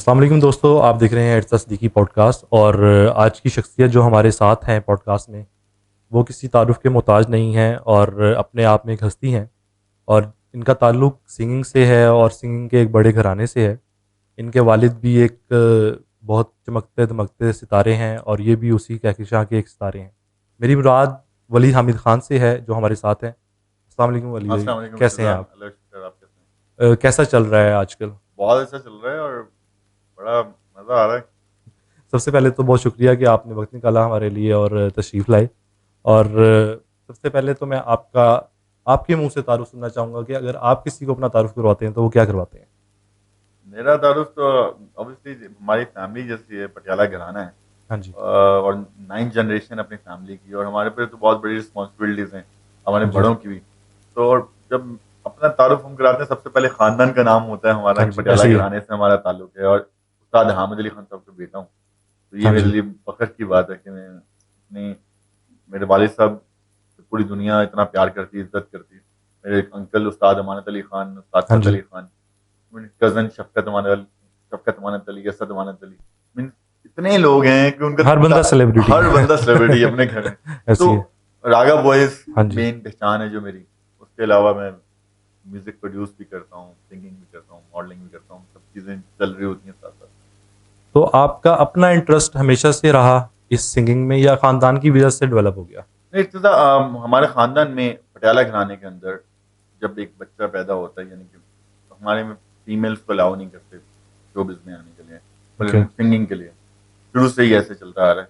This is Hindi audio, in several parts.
अस्सलाम वालेकुम दोस्तों, आप देख रहे हैं इट्स सिद्दीकी पॉडकास्ट। और आज की शख्सियत जो हमारे साथ हैं पॉडकास्ट में, वो किसी तारुफ के मोहताज नहीं हैं और अपने आप में एक हस्ती हैं। और इनका ताल्लुक़ सिंगिंग से है और सिंगिंग के एक बड़े घराने से है। इनके वालिद भी एक बहुत चमकते दमकते सितारे हैं और ये भी उसी कहकशां के एक सितारे हैं। मेरी मुराद वली हामिद ख़ान से है जो हमारे साथ हैं। अस्सलाम वालेकुम वली भाई, अस्सलाम वालेकुम कैसे हैं फैज़ान, आप? अल्लाह का शुक्र, आप कैसे हैं? कैसा चल रहा है आजकल? बहुत अच्छा चल रहा है और बड़ा मज़ा आ रहा है। सबसे पहले तो बहुत शुक्रिया कि आपने वक्त निकाला हमारे लिए और तशरीफ़ लाए। और सबसे पहले तो मैं आपके मुंह से तारुफ सुनना चाहूँगा कि अगर आप किसी को अपना तारुफ करवाते हैं तो वो क्या करवाते हैं? मेरा तारुफ तो ऑब्वियसली हमारी फैमिली जैसी है, पटियाला घराना है। हाँ जी। और 9th जनरेशन अपनी फैमिली की, और हमारे पे तो बहुत बड़ी रिस्पॉन्सिबिलिटीज़ हैं, हमारे जी। बड़ों की भी। तो और जब अपना तारुफ हम कराते हैं, सबसे पहले ख़ानदान का नाम होता है हमारा हाँ कि जी, पटियाला ऐसे ही है। घराने से हमारा ताल्लुक है, और उस्ताद हामिद अली खान साहब का बेटा हूँ। तो ये हाँ मेरे जी। लिए फ़ख्र की बात है कि मैं अपनी मेरे वालिद साहब पूरी दुनिया इतना प्यार करती है, इज़्ज़त करती है। मेरे एक अंकल उस्ताद अमानत अली खान, उस्ताद हाँ सद जी। अली खान, मेरे कज़न शफ़क़त अमानत अली, असद अमानत अली। मीन्स इतने लोग हैं कि उनका हर बंदा सेलिब्रिटी हर है। बंदा सेलिब्रिटी अपने घर में। तो ऐसी है। रागा बॉयज़ हाँ जी। मेन पहचान है जो मेरी। उसके अलावा मैं म्यूज़िक प्रोड्यूस भी करता हूँ, सिंगिंग भी करता हूँ, मॉडलिंग भी करता हूँ। सब चीज़ें चल रही होती हैं साथ-साथ। तो आपका अपना इंटरेस्ट हमेशा से रहा इस सिंगिंग में या ख़ानदान की वजह से डेवलप हो गया? नहीं, हमारे ख़ानदान में पटियाला घराने के अंदर जब एक बच्चा पैदा होता है, यानी कि हमारे में फीमेल्स को अलाउ नहीं करते शोबिज़ में आने के लिए, ओके। मतलब सिंगिंग के लिए। शुरू से ही ऐसे चलता आ रहा है।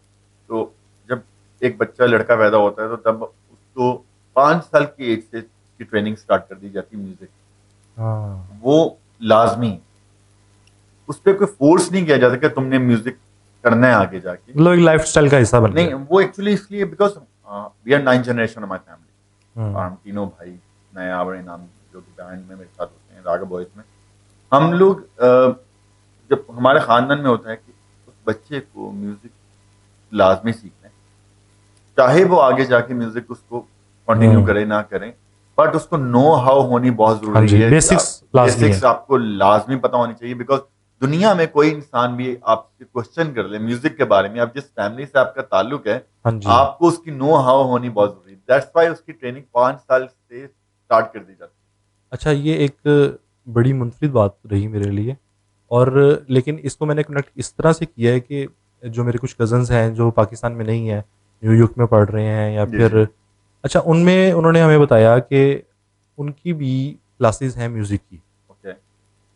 तो जब एक बच्चा लड़का पैदा होता है तो तब उसको 5 साल की एज से उसकी ट्रेनिंग स्टार्ट कर दी जाती है म्यूज़िक। हाँ। वो लाज़मी है। उस पे कोई फ़ोर्स नहीं किया जाता कि तुमने म्यूज़िक करना है आगे जाके। मतलब एक लाइफ़स्टाइल का हिस्सा बन नहीं, गया। वो एक्चुअली इसलिए because we are 9th generation of my family, और हुँ। हम तीनों भाई, मैं, आवर इनाम, जो कि बैंड में मेरे साथ होते हैं, रागा बॉयज़ में। हम लोग जब हमारे ख़ानदान में होता है कि उस बच्चे को म्यूज़िक लाज़मी सीखना है। चाहे वो आगे जाके म्यूज़िक उसको कंटिन्यू हुँ। करे ना करे, बट उसको नो हाउ होनी बहुत हाँ ज़रूरी जी, है। बेसिक्स लाज़मी है। बेसिक्स आपको लाज़मी पता होनी चाहिए, बिकॉज़ दुनिया में कोई इंसान भी आपसे क्वेश्चन कर ले म्यूज़िक के बारे में, अब जिस फैमिली से आपका ताल्लुक है, हाँ जी। आपको उसकी नो हाउ होनी बहुत ज़रूरी है। दैट्स व्हाई उसकी ट्रेनिंग 5 साल से स्टार्ट कर दी जाती अच्छा, ये एक बड़ी मुनफ़िद बात रही मेरे लिए। और लेकिन इसको मैंने कनेक्ट इस तरह से किया है कि जो मेरे कुछ कज़न्स हैं जो पाकिस्तान में नहीं हैं, न्यूयॉर्क में पढ़ रहे हैं या है। जी, फिर जी। अच्छा, उनमें उन्होंने हमें बताया कि उनकी भी क्लासेस हैं म्यूज़िक की। ओके।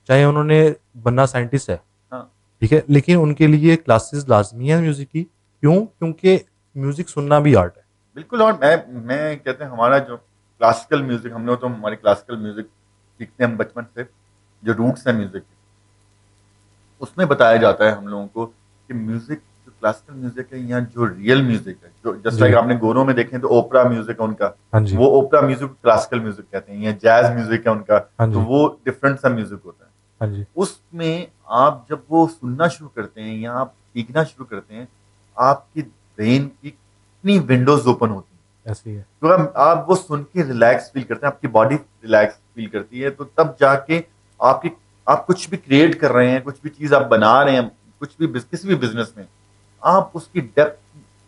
चाहे उन्होंने बनना साइंटिस्ट है, हाँ, ठीक है? लेकिन उनके लिए क्लासेस लाज़मी है म्यूज़िक की। क्यों? क्योंकि म्यूज़िक सुनना भी आर्ट है। बिल्कुल। और मैं कहते हैं हमारा जो क्लासिकल म्यूज़िक, हम लोग तो हमारी क्लासिकल म्यूज़िक सीखते हैं हम बचपन से, जो रूट्स हैं म्यूज़िक के। उसमें बताया जाता है हम लोगों को कि म्यूजिक, जो क्लासिकल म्यूजिक है या जो रियल म्यूजिक है, जो जस्ट लाइक जी। आपने गोरों में देखें तो ओपरा म्यूजिक है उनका, हाँ जी। वो ओपरा म्यूजिक क्लासिकल म्यूजिक कहते हैं, या जैज म्यूजिक है उनका, हाँ तो जी। वो डिफरेंट सा म्यूजिक होता है। हाँ जी। उसमें आप जब वो सुनना शुरू करते हैं या आप सीखना शुरू करते हैं, आपकी ब्रेन की कितनी विंडोज ओपन होती हैं। ऐसे ही है। तो आप वो सुन के रिलैक्स फील करते हैं, आपकी बॉडी रिलैक्स फील करती है, तो तब जाके आपकी आप कुछ भी क्रिएट कर रहे हैं, कुछ भी चीज़ आप बना रहे हैं, कुछ भी किसी भी बिज़नेस में, आप उसकी डेप्थ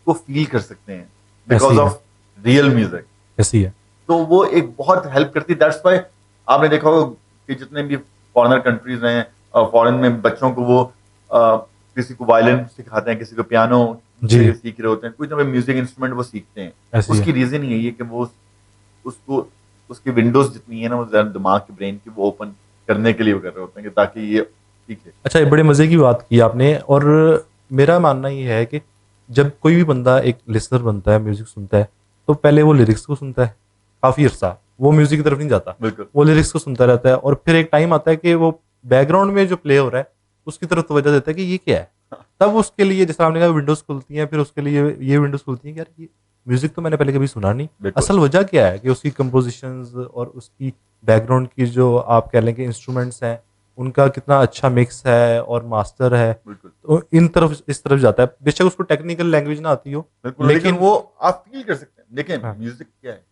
को फील कर सकते हैं ऐसे बिकॉज़ ही है। Of real music. ऐसे ही है। तो वो एक बहुत हेल्प करती है। दैट्स व्हाई आपने देखा होगा कि जितने भी फॉरेनर कंट्रीज़ हैं, फॉरेन में बच्चों को वो किसी को वायलिन सिखाते हैं, किसी को पियानो जी। सीख रहे होते हैं, कोई ना कोई म्यूज़िक इंस्ट्रूमेंट वो सीखते हैं। ऐसे ही है। उसकी रीज़न यही है कि वो उसको उसकी विंडोज़ जितनी है ना, वो ज़्यादा दिमाग की, ब्रेन की, वो ओपन करने के लिए वो कर रहे होते हैं कि ताकि ये सीखे। अच्छा, ये बड़े मज़े की बात की आपने। और मेरा मानना ये है कि जब कोई भी बंदा एक लिसनर बनता है, म्यूज़िक सुनता है, तो पहले वो लिरिक्स को सुनता है, काफ़ी अरसा। वो म्यूज़िक की तरफ नहीं जाता, बिल्कुल। वो लिरिक्स को सुनता रहता है और फिर एक टाइम आता है कि वो बैकग्राउंड में जो प्ले हो रहा है, उसकी तरफ तवज्जो देता है कि ये क्या है? तब उसके लिए जैसे आपने कहा विंडोज़ खुलती हैं, फिर उसके लिए ये विंडोज़ खुलती हैं कि यार ये म्यूज़िक तो मैंने पहले कभी सुना नहीं। बिल्कुल। असल वजह क्या है कि उसकी कंपोज़िशंस और उसकी बैकग्राउंड की जो आप कह लें कि इंस्ट्रूमेंट्स हैं, उनका कितना अच्छा मिक्स है और मास्टर है। बिल्कुल। तो इन तरफ इस तरफ जाता है। बेशक उसको टेक्निकल लैंग्वेज ना आती हो, बिल्कुल, लेकिन लेकिन वो आप फ़ील कर सकते हैं। देखिए हाँ, म्यूज़िक क्या है?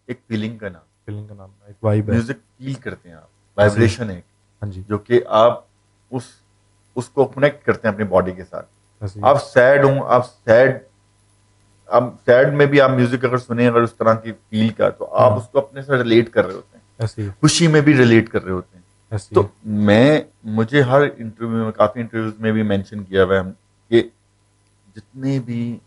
एक फ़ीलिंग का नाम। फीलिंग का नाम है, एक वाइब है। म्यूज़िक फ़ील करते हैं आप, ऐसे ही है। वाइब्रेशन है, हाँ जी। जो कि आप उस उसको कनेक्ट करते हैं अपनी बॉडी के साथ। ऐसी आप सैड हो, आप सैड में भी आप म्यूजिक अगर सुने अगर उस तरह की फील का, तो आप उसको अपने से रिलेट कर रहे होते हैं, ऐसी खुशी में भी रिलेट कर रहे होते हैं। ऐसी तो मुझे हर इंटरव्यू में, काफी इंटरव्यूज में भी मेंशन किया हुआ है कि जितने भी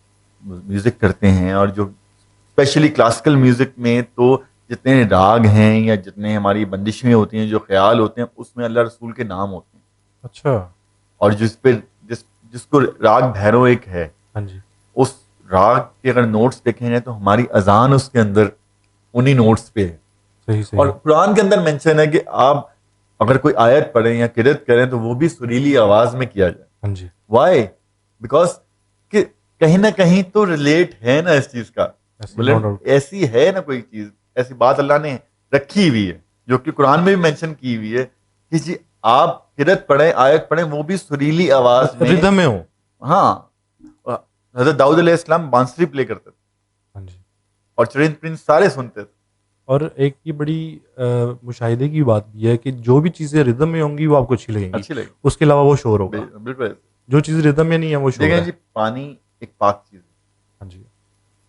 म्यूजिक करते हैं, और जो स्पेशली क्लासिकल म्यूजिक में, तो जितने राग हैं या जितने हमारी बंदिशें होती हैं, जो ख्याल होते हैं, उसमें अल्लाह रसूल के नाम होते हैं। अच्छा। और जिसको राग भैरव एक है, हाँ जी। उस राग के अगर नोट्स देखेंगे तो हमारी अजान उसके अंदर उन्हीं नोट्स पे है। सही और सही। कुरान के अंदर मेंशन है कि आप अगर कोई आयत पढ़ें या किरत करें तो वो भी सुरीली आवाज में किया जाए। हाँ जी। वाई? बिकॉज कि कहीं ना कहीं तो रिलेट है ना इस चीज का। ऐसी बोले नो डाउट। ऐसी है ना कोई चीज, ऐसी बात अल्लाह ने रखी हुई है जो कि कुरान में भी मेंशन की हुई है कि जी आप किरत पढ़ें, आयत पढ़ें, वो भी सुरीली आवाज में। रिदम में हो। हाँ, हजरत दाऊद अलैहिस्सलाम बांसुरी प्ले करते थे हाँ जी। और चरिंद प्रिंस सारे सुनते थे। और एक ये बड़ी मुशाहिदे की बात भी है कि जो भी चीज़ें रिदम में होंगी वो आपको अच्छी लगेंगी, अच्छी लगी। उसके अलावा वो शोर होगा। बिल्कुल। जो चीज़ रिदम में नहीं है वो शोर देखें है। जी, पानी एक पाक चीज है, हाँ जी।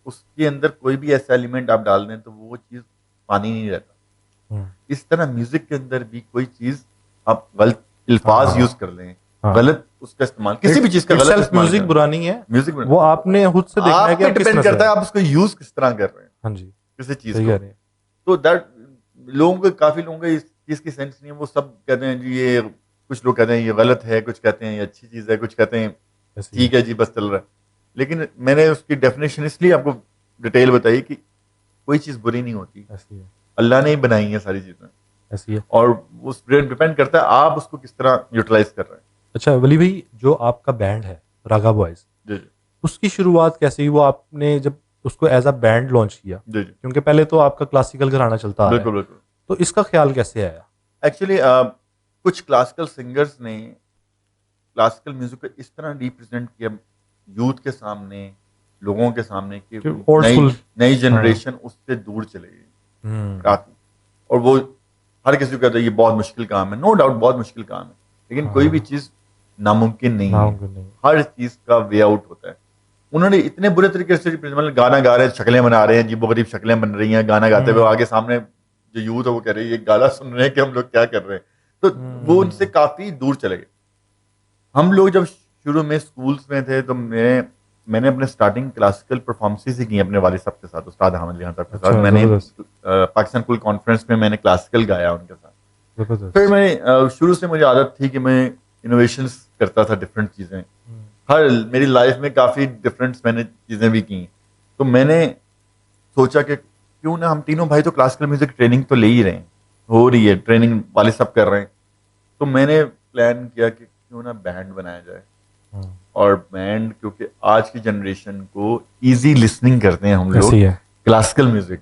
उसके अंदर कोई भी ऐसा एलिमेंट आप डाल दें तो वो चीज पानी नहीं रहता। हम्म। इस तरह म्यूजिक के अंदर भी कोई चीज आप गलत अल्फाज हाँ। यूज कर लें, हाँ। गलत उसका इस्तेमाल, किसी भी चीज का गलत इस्तेमाल म्यूजिक करें। बुरा नहीं है, म्यूजिक में वो आपने खुद से देखना है आप कि पे आप किस डिपेंड नजर करता है है। आप उसको यूज किस तरह कर रहे हैं हाँ जी। किसी चीज सही को। कह रहे हैं। तो दैट लोगों को, काफी लोगों को इस चीज की सेंस नहीं है। वो सब कहते हैं जी ये, कुछ लोग कहते हैं ये गलत है, कुछ कहते हैं ये अच्छी चीज है, कुछ कहते हैं ऐसी ठीक है जी बस चल रहा है। लेकिन मैंने उसकी डेफिनेशन इसलिए आपको डिटेल बताई कि कोई चीज बुरी नहीं होती, ऐसी है। अल्लाह ने ही बनाई है सारी चीजें, ऐसी है। और उस पर डिपेंड करता है आप उसको किस तरह यूटिलाइज कर रहे हैं। अच्छा वली भाई, जो आपका बैंड है रागा बॉयज, जी जी उसकी शुरुआत कैसे हुई? वो आपने जब उसको एज अ बैंड लॉन्च किया, जी जी, क्योंकि पहले तो आपका क्लासिकल घराना चलता आ रहा बिल्कुल है, बिल्कुल। तो इसका ख्याल कैसे आया? एक्चुअली कुछ क्लासिकल सिंगर्स ने क्लासिकल म्यूजिक को इस तरह रिप्रेजेंट किया यूथ के सामने, लोगों के सामने, कि ओल्ड नई स्कूल। नई जनरेशन उससे दूर चले गई काफी। और वो हर किसी को कहता है ये बहुत मुश्किल काम है, नो डाउट बहुत मुश्किल काम है, लेकिन कोई भी चीज नामुमकिन नहीं है। नहीं। हर चीज का वे आउट होता है। उन्होंने इतने बुरे तरीके से मतलब गाना गा रहे हैं, शक्लें बना रहे हैं, अजीबो गरीब शक्लें बन रही हैं गाना गाते हुए, आगे सामने जो यूथ है वो कह रही है ये गाना सुन रहे हैं कि हम लोग क्या कर रहे हैं। तो वो उनसे काफी दूर चले गए। हम लोग जब शुरू में स्कूल्स में थे तो मैंने अपने स्टार्टिंग क्लासिकल परफॉर्मेंसेस ही की अपने वालिद साहब के साथ, उस्ताद अहमद अली खान साहब के साथ। मैंने पाकिस्तान कुल कॉन्फ्रेंस में मैंने क्लासिकल गाया उनके साथ। फिर मैं शुरू से मुझे आदत थी कि मैं इनोवेशंस करता था, डिफरेंट चीज़ें। हर मेरी लाइफ में काफ़ी डिफरेंट मैंने चीज़ें भी की। तो मैंने सोचा कि क्यों ना हम तीनों भाई तो क्लासिकल म्यूजिक ट्रेनिंग तो ले ही रहे हैं, हो रही है ट्रेनिंग, वालिद साहब कर रहे हैं। तो मैंने प्लान किया कि क्यों ना बैंड बनाया जाए। और बैंड, क्योंकि आज की जनरेशन को इजी लिसनिंग करते हैं हम लोग क्लासिकल म्यूजिक,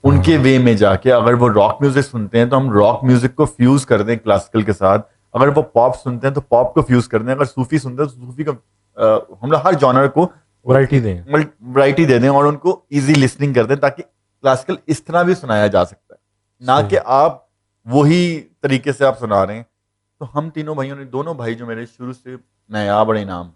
उनके वे में जाके अगर वो रॉक म्यूजिक सुनते हैं तो हम रॉक म्यूजिक को फ्यूज कर दें क्लासिकल के साथ, अगर वो पॉप सुनते हैं तो पॉप को फ्यूज कर दें, अगर सूफी सुनते हैं तो सूफी को, हम लोग हर जॉनर को वैरायटी दे दें और उनको इजी लिसनिंग कर दें, ताकि क्लासिकल इस तरह भी सुनाया जा सकता है, ना कि आप वही तरीके से आप सुना रहे हैं। तो हम तीनों भाइयों ने, दोनों भाई जो मेरे शुरू से नायाब और इनाम,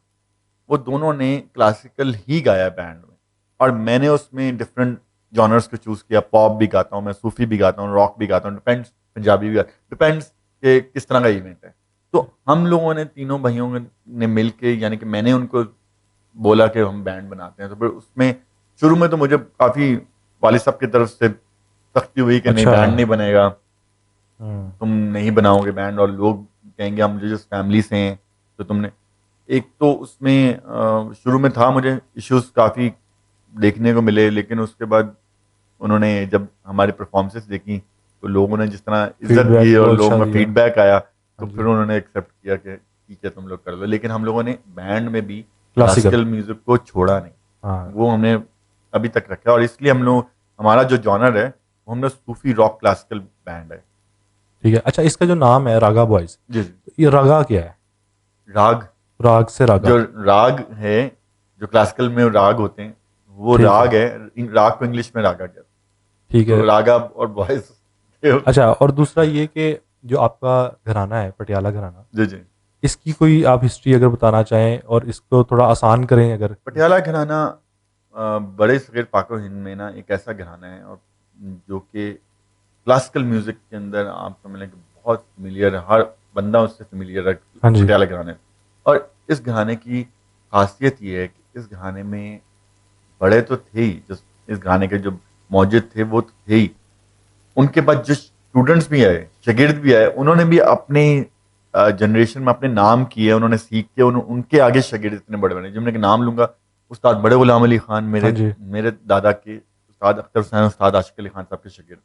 वो दोनों ने क्लासिकल ही गाया बैंड में, और मैंने उसमें डिफरेंट जॉनर्स को चूज किया। पॉप भी गाता हूँ मैं, सूफी भी गाता हूँ, रॉक भी गाता हूँ, डिपेंड्स, पंजाबी भी गाता, डिपेंड्स के किस तरह का इवेंट है। तो हम लोगों ने, तीनों भाइयों ने मिल के, यानी कि मैंने उनको बोला कि हम बैंड बनाते हैं। तो फिर उसमें शुरू में तो मुझे काफ़ी वालिद साहब की तरफ से सख्ती हुई कि नहीं बैंड नहीं बनेगा, तुम नहीं बनाओगे बैंड, और लोग कहेंगे हम जिस फैमिली से हैं तो तुमने। एक तो उसमें शुरू में था, मुझे इश्यूज काफ़ी देखने को मिले, लेकिन उसके बाद उन्होंने जब हमारी परफॉर्मेंसेस देखी तो लोगों ने जिस तरह इज्जत दी और लोगों में फीडबैक आया, तो फिर उन्होंने एक्सेप्ट किया कि ठीक है तुम लोग कर लो। लेकिन हम लोगों ने बैंड में भी क्लासिकल म्यूजिक को छोड़ा नहीं, वो हमने अभी तक रखा है। और इसलिए हम लोग, हमारा जो जॉनर है वो हम लोग सूफी रॉक क्लासिकल बैंड है। ठीक है। अच्छा, इसका जो नाम है रागा बॉयज, जी ये रागा क्या है? राग से रागा, जो राग है, जो क्लासिकल में राग होते हैं वो राग है, राग को इंग्लिश में रागा कहते हैं। ठीक है, तो रागा और बॉयज। अच्छा, और दूसरा ये कि जो आपका घराना है पटियाला घराना, जी जी, इसकी कोई आप हिस्ट्री अगर बताना चाहें और इसको थोड़ा आसान करें अगर। पटियाला घराना बड़े सगीर पाको हिंद में ना एक ऐसा घराना है, और जो कि क्लासिकल म्यूजिक के अंदर आप समझ लें कि बहुत फेमिलियर है, हर बंदा उससे फेमिलियर है हाँ जी। पटियाला घराने। और इस घराने की खासियत ये है कि इस घराने में बड़े तो थे ही, जो इस घराने के जो मौजूद थे वो तो थे ही, उनके बाद जो स्टूडेंट्स भी आए, शागिर्द भी आए, उन्होंने भी अपने जनरेशन में अपने नाम किए, उन्होंने सीख के उनके आगे शागिर्द इतने बड़े बने, जिनके नाम लूंगा उस्ताद बड़े गुलाम अली खान, हाँ मेरे जी। मेरे दादा के उस्ताद अख्तर हुसैन, उस्ताद आशिक अली खान साहब के शागिर्द।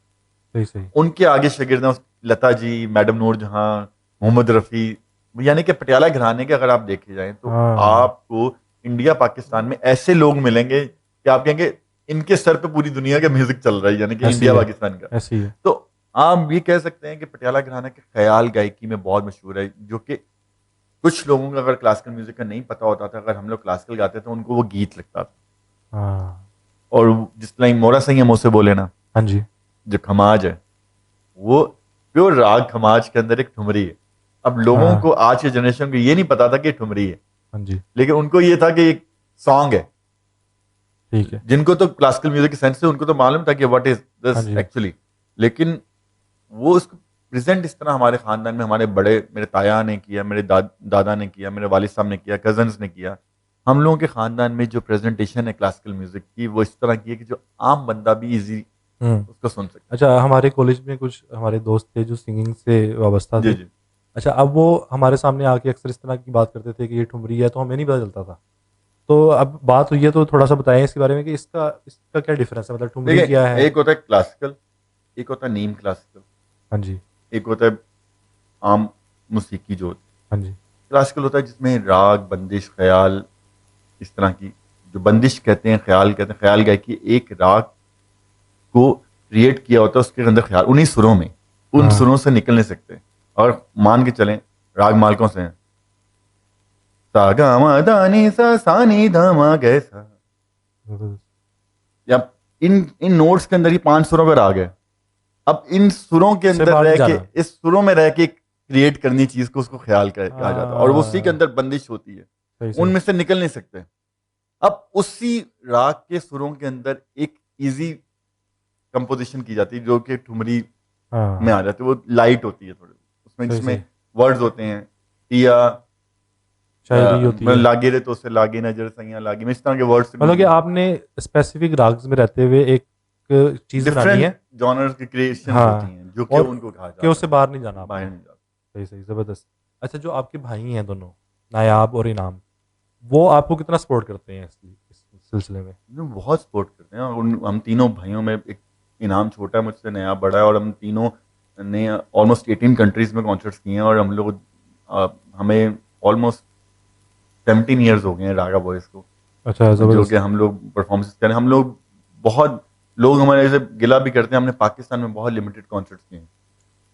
सही सही। उनके आगे शागिर्द हैं लता जी, मैडम नूर जहां, मोहम्मद रफ़ी। यानी कि पटियाला घराने के अगर आप देखे जाएं तो हाँ आपको इंडिया पाकिस्तान में ऐसे लोग मिलेंगे कि आप कहेंगे इनके सर पे पूरी दुनिया का म्यूजिक चल रहा है, यानी कि ऐसी इंडिया है, पाकिस्तान का। ऐसी है। तो आप ये कह सकते हैं कि पटियाला घराना के ख्याल गायकी में बहुत मशहूर है, जो कि कुछ लोगों को अगर क्लासिकल म्यूजिक का नहीं पता होता था, अगर हम लोग क्लासिकल गाते तो उनको वो गीत लगता था। हाँ और जिस लाइन मोरा सही हम उससे बोले ना, हाँ जी। जो खमाज है वो प्योर राग खमाज के अंदर एक ठुमरी है। अब लोगों को, हाँ आज के जनरेशन को ये नहीं पता था कि ये ठुमरी है, हाँ जी। लेकिन उनको ये था कि एक सॉन्ग है। ठीक है। जिनको तो क्लासिकल म्यूजिक के सेंस से उनको तो मालूम था कि व्हाट इज हाँ दिस जी। एक्चुअली, लेकिन वो उसको प्रेजेंट इस तरह हमारे खानदान में हमारे बड़े, मेरे ताया ने किया, मेरे दादा ने किया, मेरे वालिद साहब ने किया, कजन्स ने किया। हम लोगों के खानदान में जो प्रेजेंटेशन है क्लासिकल म्यूजिक की, वो इस तरह की है कि जो आम बंदा भी इजी हम्म। उसको सुन सकता अच्छा, हमारे कॉलेज में कुछ हमारे दोस्त थे जो सिंगिंग से वाबस्ता है। जी थे। जी। अच्छा, अब वो हमारे सामने आके अक्सर इस तरह की बात करते थे कि ये ठुमरी है, तो हमें नहीं पता चलता था। तो अब बात हुई है तो थोड़ा सा बताएं इसके बारे में कि इसका क्या डिफरेंस है, मतलब ठुमरी क्या देखिए, है। एक होता है क्लासिकल, एक होता है नीम क्लासिकल, हाँ जी। एक होता है आम मौसीकी जो होती है। हाँ जी। क्लासिकल होता है जिसमें राग, बंदिश, ख्याल, इस तरह की, जो बंदिश कहते हैं, ख्याल कहते हैं, ख्याल गायकी, एक राग को क्रिएट किया होता है, उसके अंदर ख्याल उन्हीं सुरों में, उन हाँ सुरों से निकल नहीं सकते। और मान के चलें राग मालकों से हैं, सा गा मा दा नी सा नी धा मा गे सा, जबरदस्त। या इन इन नोट्स के अंदर ही 5 सुरों का राग है। अब इन सुरों के उससे अंदर बाहर नहीं रह के, जाना। इस सुरों में रह के क्रिएट करनी चीज को, उसको ख्याल कहा जाता है, और वो उसी के हाँ, अंदर बंदिश होती है, सही सही। उनमें से निकल नहीं सकते। अब उसी राग के सुरों के अंदर एक इजी कंपोजिशन की जाती है, जो कि ठुमरी में हाँ, आ जाती है। वो लाइट होती है थोड़ी, उसमें सही जिसमें सही। वर्ड्स होते हैं, टिया शायरी होती है। लागे रे तो उससे लागे नजर सैया लागे में, इस तरह के वर्ड्स मतलब कि आपने स्पेसिफिक राग्स में रहते हुए एक चीज़ बनानी डिफरेंट है। जॉनर की क्रिएशंस होती हाँ, हैं, जो कि और उनको कहा कि जाता उससे है, बाहर नहीं जाना बाहर आपने। नहीं जाता। सही सही, ज़बरदस्त। अच्छा, जो आपके भाई हैं दोनों, नायाब और इनाम, वो आपको कितना सपोर्ट करते हैं इस सिलसिले में। जो बहुत सपोर्ट करते हैं, और हम तीनों भाइयों में, एक इनाम छोटा है मुझसे, नया बड़ा है, और हम तीनों ने ऑलमोस्ट 18 कंट्रीज में कॉन्सर्ट्स किए हैं, और हम लोग हमें ऑलमोस्ट 17 ईयर्स हो गए हैं रागा बॉयज़ को, अच्छा, जो कि ज़बरदस्त। हम लोग परफॉर्मेंस करें। हम लोग बहुत, लोग हमारे से गिला भी करते हैं, हमने पाकिस्तान में बहुत लिमिटेड कॉन्सर्ट्स किए हैं,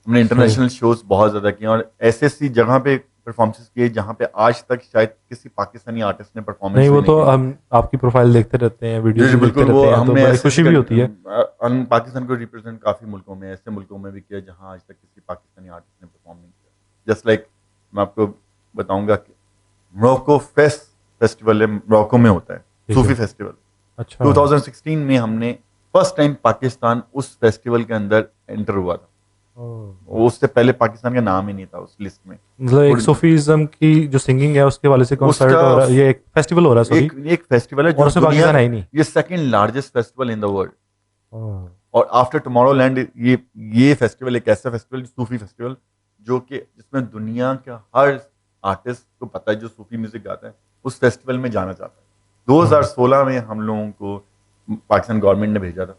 हमने सही। इंटरनेशनल शोज बहुत ज़्यादा किए हैं, और ऐसी ऐसी जगह पे परफॉर्मेंस किए जहाँ पे आज तक शायद किसी पाकिस्तानी आर्टिस्ट ने नहीं, परफॉर्मेंस भी वो नहीं तो की। हम आपकी प्रोफाइल देखते रहते हैं, जी वीडियोस जी भी देखते बिल्कुल, वो रहते हैं, तो हमने बड़ी ऐसे ऐसी खुशी भी होती है। हम पाकिस्तान को रिप्रेजेंट काफ़ी मुल्कों में, ऐसे मुल्कों में भी किया जहाँ आज तक किसी पाकिस्तानी आर्टिस्ट ने परफॉर्म नहीं किया। जस्ट लाइक मैं आपको बताऊंगा कि मोरक्को फेस्टिवल है, मोरक्को में होता है ठीक सूफी है। फेस्टिवल। अच्छा। 2016 में हमने फर्स्ट टाइम पाकिस्तान उस फेस्टिवल के अंदर एंटर हुआ था। ओह। उससे पहले पाकिस्तान का नाम ही नहीं था उस लिस्ट में। मतलब एक और सूफीज़्म की जो सिंगिंग है उसके वाले से कॉन्सर्ट उसका हो रहा है, ये एक फेस्टिवल हो रहा है, सॉरी। एक एक फेस्टिवल है और जो उसमें दुनिया पाकिस्तान का, है ही नहीं। ये second largest festival in the world. Oh. और आफ्टर टुमारोलैंड, ये फेस्टिवल एक ऐसा फेस्टिवल, सूफी फेस्टिवल, जो कि जिसमें दुनिया का हर आर्टिस्ट को पता है जो सूफी म्यूजिक गाता है, उस फेस्टिवल में जाना चाहता है। हाँ। 2016 में हम लोगों को पाकिस्तान गवर्नमेंट ने भेजा था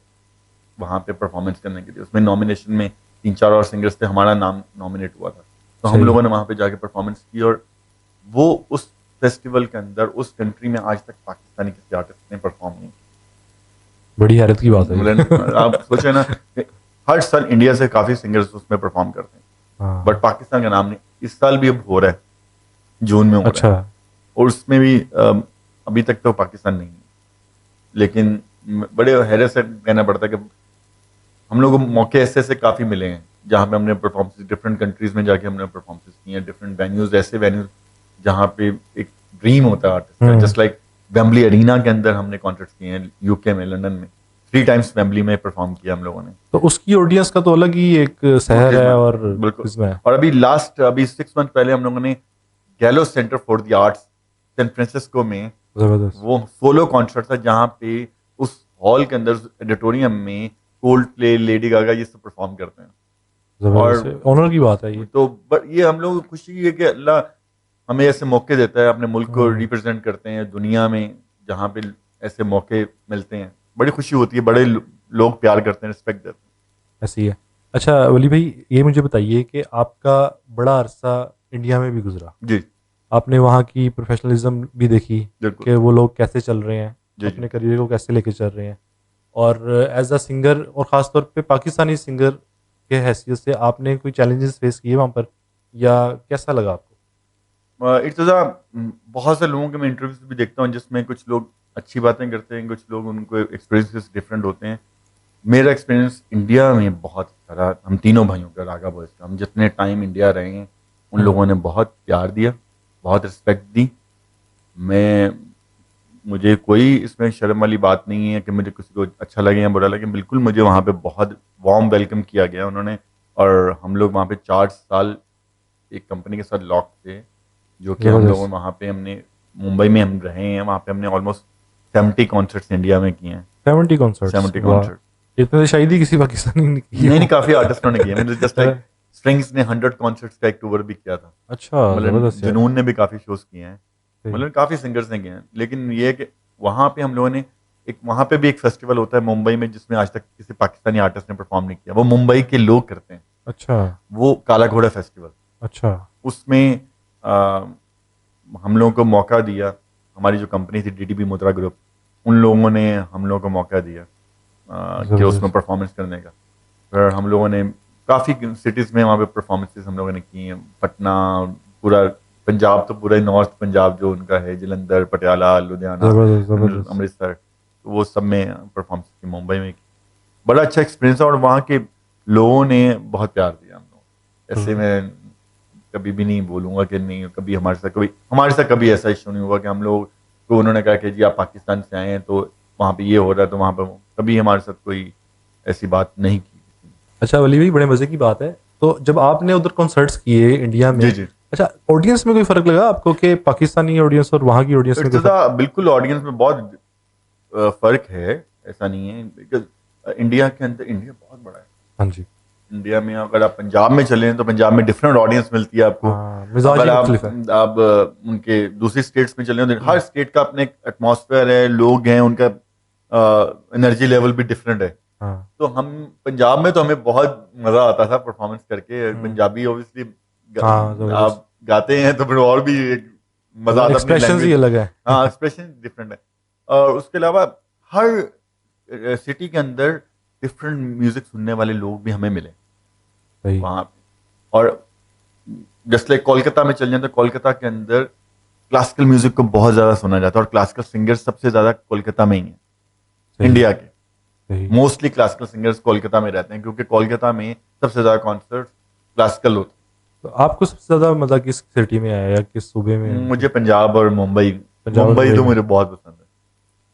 वहाँ पे परफॉर्मेंस करने के लिए। उसमें नॉमिनेशन में 3-4 और सिंगर्स थे, हमारा नाम नॉमिनेट हुआ था, तो हम सही है। लोगों ने वहाँ पे जाके परफॉर्मेंस की, और वो उस फेस्टिवल के अंदर, उस कंट्री में आज तक पाकिस्तानी किसी आर्टिस्ट ने परफॉर्म नहीं बड़ी हैरत की बात है ये। मतलब आप सोचे ना, हर साल इंडिया से काफी सिंगर्स उसमें परफॉर्म करते हैं, बट हाँ। पाकिस्तान का नाम नहीं। इस साल भी अब हो रहा है, जून में हो रहा अच्छा। है, और उसमें भी अभी तक तो पाकिस्तान नहीं है, लेकिन बड़े हैरत से कहना पड़ता है कि हम लोग को मौके ऐसे ऐसे काफी मिले हैं जहाँ पे हमने परफॉर्मेंस डिफरेंट कंट्रीज में जाके हमने परफॉर्मेंस की हैं, डिफरेंट वेन्यूज, ऐसे वेन्यूज जहाँ पे एक ड्रीम होता है आर्टिस्ट का, जस्ट लाइक वेम्बली अरीना के अंदर हमने कॉन्सर्ट्स किए हैं यूके में, लंदन में 3 टाइम्स वेम्बली में परफॉर्म किया हम लोगों ने। तो उसकी ऑडियंस का तो अलग ही एक शहर है और बिल्कुल। इसमें है। और अभी 6 मंथ पहले हम लोगों ने Gallo center for the arts San Francisco में जबरदस्त। वो सोलो कॉन्सर्ट था, जहाँ पे उस हॉल के अंदर ऑडिटोरियम में कोल्ड प्ले, लेडी गागा ये सब परफॉर्म करते हैं। जबरदस्त, ऑनर की बात है ये। तो ये हम लोग को खुशी है कि अल्लाह हमें ऐसे मौके देता है, अपने मुल्क को रिप्रेजेंट करते हैं दुनिया में, जहाँ पे ऐसे मौके मिलते हैं, बड़ी खुशी होती है, बड़े लोग प्यार करते हैं, रिस्पेक्ट देते हैं। ऐसी है। अच्छा वली भाई, ये मुझे बताइए कि आपका बड़ा अरसा इंडिया में भी गुजरा, जी आपने वहाँ की प्रोफेशनलिज्म भी देखी बिल्कुल। कि वो लोग कैसे चल रहे हैं, जी अपने करियर को कैसे लेके चल रहे हैं, और एज अ सिंगर और ख़ास तौर पे पाकिस्तानी सिंगर के हैसियत से आपने कोई चैलेंजेस फेस किए वहाँ पर, या कैसा लगा आपको? इर्तज़ा बहुत से लोगों के मैं इंटरव्यूज भी देखता हूँ जिसमें कुछ लोग अच्छी बातें करते हैं, कुछ लोग उनको एक्सपीरियंसेस डिफरेंट होते हैं। मेरा एक्सपीरियंस इंडिया में बहुत सारा, हम तीनों भाइयों का, रागा बॉयज़ का, हम जितने टाइम इंडिया रहे हैं उन लोगों ने बहुत प्यार दिया, बहुत रिस्पेक्ट दी। मैं मुझे कोई इसमें शर्म वाली बात नहीं है कि मुझे किसी को अच्छा लगे या बुरा लगे, बिल्कुल मुझे वहाँ पे बहुत वार्म वेलकम किया गया उन्होंने। और हम लोग वहाँ पे 4 साल एक कंपनी के साथ लॉक थे, जो कि हम लोगों ज़बरदस्त। वहाँ पे हमने मुंबई में हम रहे हैं, वहाँ पे हमने ऑलमोस्ट 70 कॉन्सर्ट्स इंडिया में किए हैं। 70 कॉन्सर्ट्स, 70 वाह! कॉन्सर्ट इतने तो शायद ही किसी पाकिस्तानी ने किए नहीं हों। नहीं, काफ़ी आर्टिस्टों ने किए, मतलब जस्ट लाइक स्ट्रिंग्स ने 100 कॉन्सर्ट्स का एक टूर भी किया था, अच्छा, मतलब ज़बरदस्त यार। जुनून ने भी काफ़ी शोज किए हैं, सही। मतलब काफ़ी सिंगर्स ने किए हैं। लेकिन ये है कि वहाँ पे हम लोगों ने वहाँ पे भी एक फेस्टिवल होता है मुंबई में, जिसमें आज तक किसी पाकिस्तानी आर्टिस्ट ने परफॉर्म नहीं किया, वो मुंबई के लोग करते हैं, अच्छा, वो काला घोड़ा फेस्टिवल। अच्छा। उसमें हम लोगों को मौका दिया, हमारी जो कंपनी थी डीडीबी मुद्रा ग्रुप, उन लोगों ने हम लोगों को मौका दिया कि उसमें ज़बरदस्त। परफॉर्मेंस करने का। फिर हम लोगों ने काफ़ी सिटीज़ में वहाँ पे परफॉर्मेंसेस हम लोगों ने की हैं, पटना, पूरा पंजाब, तो पूरा नॉर्थ पंजाब जो उनका है, जलंधर, पटियाला, लुधियाना, ज़बरदस्त, ज़बरदस्त। अमृतसर, तो वो सब में परफॉर्मेंस की, मुंबई में की। बड़ा अच्छा एक्सपीरियंस है, और वहाँ के लोगों ने बहुत प्यार दिया हम लोग। ऐसे में कभी भी नहीं बोलूँगा कि नहीं, हमारे साथ कभी ऐसा इशू नहीं हुआ कि हम लोग को उन्होंने कहा कि जी आप पाकिस्तान से आए हैं तो वहाँ पे ये हो रहा है, तो वहाँ पे कभी हमारे साथ कोई ऐसी बात नहीं की किसी ने। अच्छा वली भाई, बड़े मज़े की बात है। तो जब आपने उधर कॉन्सर्ट्स किए इंडिया में, जी जी। अच्छा ऑडियंस में कोई फ़र्क लगा आपको कि पाकिस्तानी ऑडियंस और वहाँ की ऑडियंस में कोई फ़र्क? इर्तज़ा बिल्कुल ऑडियंस में बहुत फ़र्क है, ऐसा नहीं है, बिकॉज इंडिया के अंदर, इंडिया बहुत बड़ा है। हाँ जी। इंडिया में अगर आप पंजाब में चलें तो पंजाब में डिफरेंट ऑडियंस मिलती है आपको। हाँ, मिजाज अगर ही आप मुख्तलिफ है। आप उनके दूसरी स्टेट्स में चलें तो हर स्टेट का अपने एटमॉस्फेयर है, लोग हैं, उनका एनर्जी लेवल भी डिफरेंट है। हाँ। तो हम पंजाब में तो हमें बहुत मज़ा आता था परफॉर्मेंस करके, पंजाबी ऑब्वियसली हाँ, ज़बरदस्त। आप गाते हैं तो फिर और भी एक मज़ा आता है, अपनी एक्सप्रेशंस ही लैंग्वेज। अलग है। हाँ, एक्सप्रेशन डिफरेंट है। और उसके अलावा हर सिटी के अंदर डिफरेंट म्यूजिक सुनने वाले लोग भी हमें मिले सही। वहाँ पे। और जस्ट लाइक कोलकाता में चल जाए तो कोलकाता के अंदर क्लासिकल म्यूजिक को बहुत ज़्यादा सुना जाता है, और क्लासिकल सिंगर्स सबसे ज़्यादा कोलकाता में ही हैं, सही। इंडिया के। सही। मोस्टली क्लासिकल सिंगर्स कोलकाता में रहते हैं, क्योंकि कोलकाता में सबसे ज़्यादा कॉन्सर्ट क्लासिकल होते तो आपको सबसे ज़्यादा मज़ा किस सिटी में आया या किस सूबे में? हैं। मुझे पंजाब और मुंबई, पंजाब और मुंबई मुंबई तो में? मुझे बहुत पसंद है।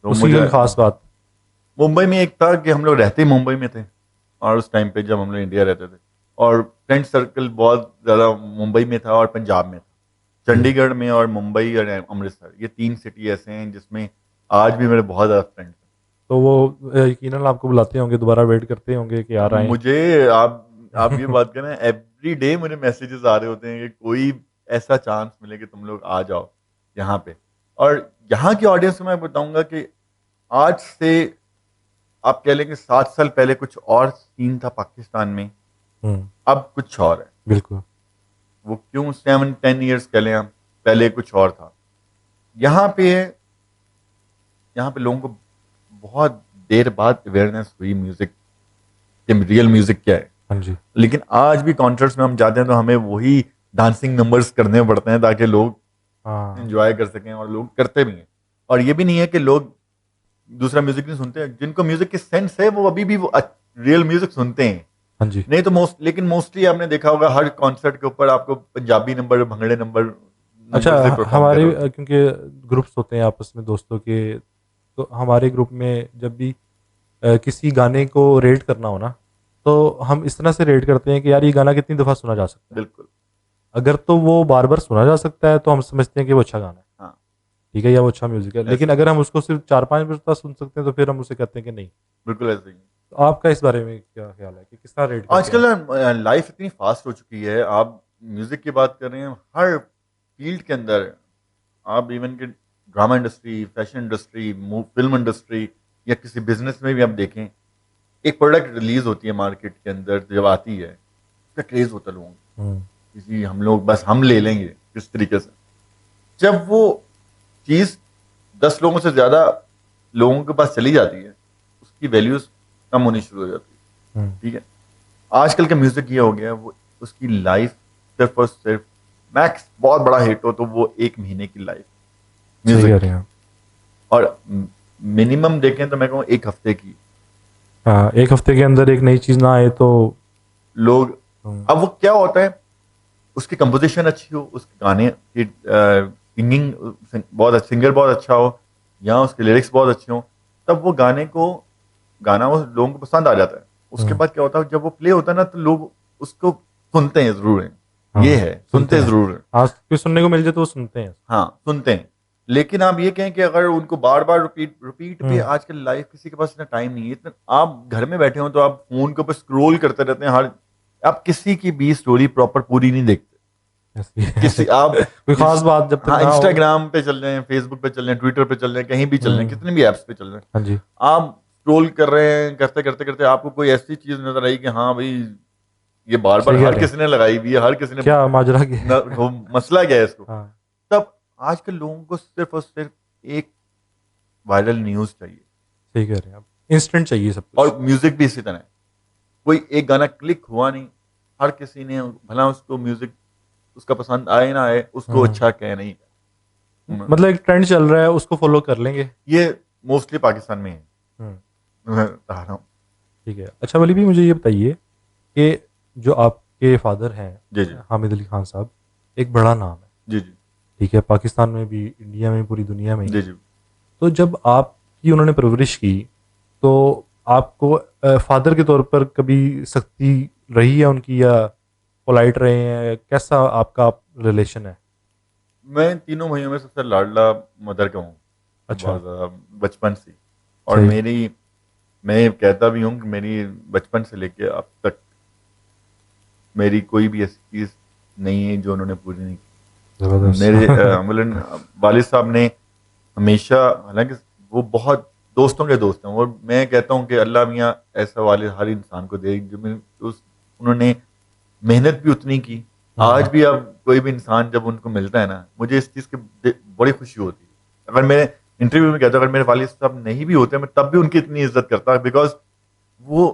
तो उसकी मुझे कोई खास बात? मुंबई में एक था कि हम लोग रहते ही मुंबई में थे, और उस टाइम पे जब हम लोग इंडिया रहते थे, और फ्रेंड सर्कल बहुत ज़्यादा मुंबई में था और पंजाब में था। चंडीगढ़ में और मुंबई और अमृतसर, ये 3 सिटी ऐसे हैं जिसमें आज भी मेरे बहुत ज़्यादा फ्रेंड्स हैं। तो वो यकीनन आपको बुलाते होंगे, दोबारा वेट करते होंगे कि यार आए। मुझे आप ये बात करें, एवरी डे मुझे मैसेजेस आ रहे होते हैं कि कोई ऐसा चांस मिले कि तुम लोग आ जाओ यहाँ पे। और यहाँ की ऑडियंस को मैं बताऊंगा कि आज से आप कह लें कि 7 साल पहले कुछ और सीन था पाकिस्तान में, अब कुछ और है। बिल्कुल। वो क्यों 7-10 ईयर्स कह लें हम, पहले कुछ और था। यहाँ पे यहाँ पे लोगों को बहुत देर बाद अवेयरनेस हुई म्यूजिक कि रियल म्यूजिक क्या है। हाँ जी। लेकिन आज भी कॉन्सर्ट्स में हम जाते हैं तो हमें वही डांसिंग नंबर्स करने पड़ते हैं ताकि लोग हाँ। एंजॉय कर सकें, और लोग करते भी हैं। और ये भी नहीं है कि लोग दूसरा म्यूजिक नहीं सुनते हैं, जिनको म्यूजिक की सेंस है वो अभी भी वो रियल म्यूजिक सुनते हैं। हाँ जी। नहीं तो लेकिन मोस्टली आपने देखा होगा हर कॉन्सर्ट के ऊपर आपको पंजाबी नंबर, भंगड़े नंबर अच्छा, नंबर से परफॉर्म कर हमारे रहे होते हैं। क्योंकि ग्रुप्स होते हैं आपस में दोस्तों के, तो हमारे ग्रुप में जब भी किसी गाने को रेट करना हो ना, तो हम इस तरह से रेट करते हैं कि यार ये गाना कितनी दफ़ा सुना जा सकता है। बिल्कुल। अगर तो वो बार बार सुना जा सकता है तो हम समझते हैं कि वो अच्छा गाना है, हाँ, ठीक है, या वो अच्छा म्यूजिक है। लेकिन ऐसे ही, अगर हम उसको सिर्फ 4-5 मिनट सुन सकते हैं तो फिर हम उसे कहते हैं कि नहीं। बिल्कुल ऐसे ही। तो आपका इस बारे में क्या ख्याल है कि किस तरह रेट करते हैं आजकल आप? लाइफ इतनी फास्ट हो चुकी है, आप म्यूजिक की बात कर रहे हैं, हर फील्ड के अंदर आप इवन के drama industry, fashion industry, film industry या किसी बिजनेस में भी आप देखें, एक प्रोडक्ट रिलीज होती है मार्केट के अंदर, जब आती है उसका क्रेज होता है लोगों को, हम्म। किसी हम लोग बस हम ले लेंगे किस तरीके से। जब वो चीज 10 लोगों से ज्यादा लोगों के पास चली जाती है, उसकी वैल्यूज कम होनी शुरू हो जाती है। हम्म। ठीक है, आजकल का म्यूजिक ये हो गया, वो उसकी लाइफ सिर्फ और सिर्फ मैक्स बहुत बड़ा हिट हो तो वो 1 महीने की लाइफ सही म्यूजिक कह की, रहे हैं आप। और मिनिमम देखें तो मैं कहूँ 1 हफ्ते की। हाँ, एक हफ्ते के अंदर एक नई चीज़ ना आए तो। लोग, हम्म। अब वो क्या होता है, उसकी कंपोजिशन अच्छी हो, उसके गाने की सिंगिंग, बहुत सिंगर बहुत अच्छा हो, या उसके लिरिक्स बहुत अच्छे हो, तब वो गाना वो लोगों को पसंद आ जाता है। उसके हम्म। बाद क्या होता है, जब वो प्ले होता है ना, तो लोग उसको सुनते हैं जरूर हैं, ये हाँ, है, सुनते सुनते हैं। जरूर हैं। आज कोई सुनने को मिल जाए तो वो सुनते हैं। हाँ, सुनते हैं। लेकिन आप ये कहें कि अगर उनको बार बार रिपीट रिपीट पे, हम्म। आजकल लाइफ किसी के पास इतना टाइम नहीं है, इतना आप घर में बैठे हो तो आप फोन के ऊपर स्क्रॉल करते रहते हैं, हर आप किसी की भी स्टोरी प्रॉपर पूरी नहीं देखते। ऐसी है। किसी आप कोई खास बात जब तक हाँ, ना हो। इंस्टाग्राम पे चल रहे हैं, फेसबुक पे चल रहे हैं, ट्विटर पे चल रहे हैं, कहीं भी चल रहे हैं, हम्म। कितने भी ऐप्स पे चल रहे हैं, हाँ जी। आप स्क्रॉल कर रहे हैं, करते करते करते आपको कोई ऐसी चीज नजर आई कि हाँ भाई, ये बार बार सही कह हर रहे हैं। किसी ने लगाई हुई है, हर किसी ने क्या माजरा क्या है? वो मसला क्या है इसको। हाँ, तब आजकल लोगों को सिर्फ और सिर्फ एक वायरल न्यूज चाहिए, सही कह रहे हैं आप। इंस्टेंट चाहिए सब कुछ। और म्यूजिक भी इसी तरह है। कोई एक गाना क्लिक हुआ नहीं, हर किसी ने, भला उसको म्यूजिक उसका पसंद आए ना आए, उसको हम्म। अच्छा कहे नहीं। मतलब एक ट्रेंड चल रहा है उसको फॉलो कर लेंगे। ये मोस्टली पाकिस्तान में है, हम्म। मैं बता रहा हूँ। ठीक है। अच्छा, वली भी मुझे ये बताइए कि जो आपके फादर हैं, जी जी हामिद अली खान साहब, एक बड़ा नाम है, जी जी ठीक है, पाकिस्तान में भी, इंडिया में, पूरी दुनिया में ही। जी जी। तो जब आपकी उन्होंने परवरिश की, तो आपको फादर के तौर पर कभी सख्ती रही है उनकी, या पोलाइट रहे हैं, कैसा आपका रिलेशन है? मैं तीनों भाइयों में सबसे लाडला मदर का हूँ, अच्छा। बहुत ज़्यादा, बचपन से। और सही। मैं कहता भी हूँ कि मेरी बचपन से लेके अब तक मेरी कोई भी ऐसी चीज़ नहीं है जो उन्होंने पूरी नहीं की। ज़बरदस्त। मेरे अमूलन वालिद साहब ने हमेशा, हालांकि वो बहुत दोस्तों के दोस्त हैं, और मैं कहता हूँ कि अल्लाह मियाँ ऐसा वालिद हर इंसान को दे, जो उन्होंने मेहनत भी उतनी की। आज हम्म। भी अब कोई भी इंसान जब उनको मिलता है ना, मुझे इस चीज़ की बड़ी खुशी होती है। अगर मैं इंटरव्यू में कहता हूँ, अगर मेरे वालिद साहब नहीं भी होते, मैं तब भी उनकी इतनी इज्जत करता, बिकॉज वो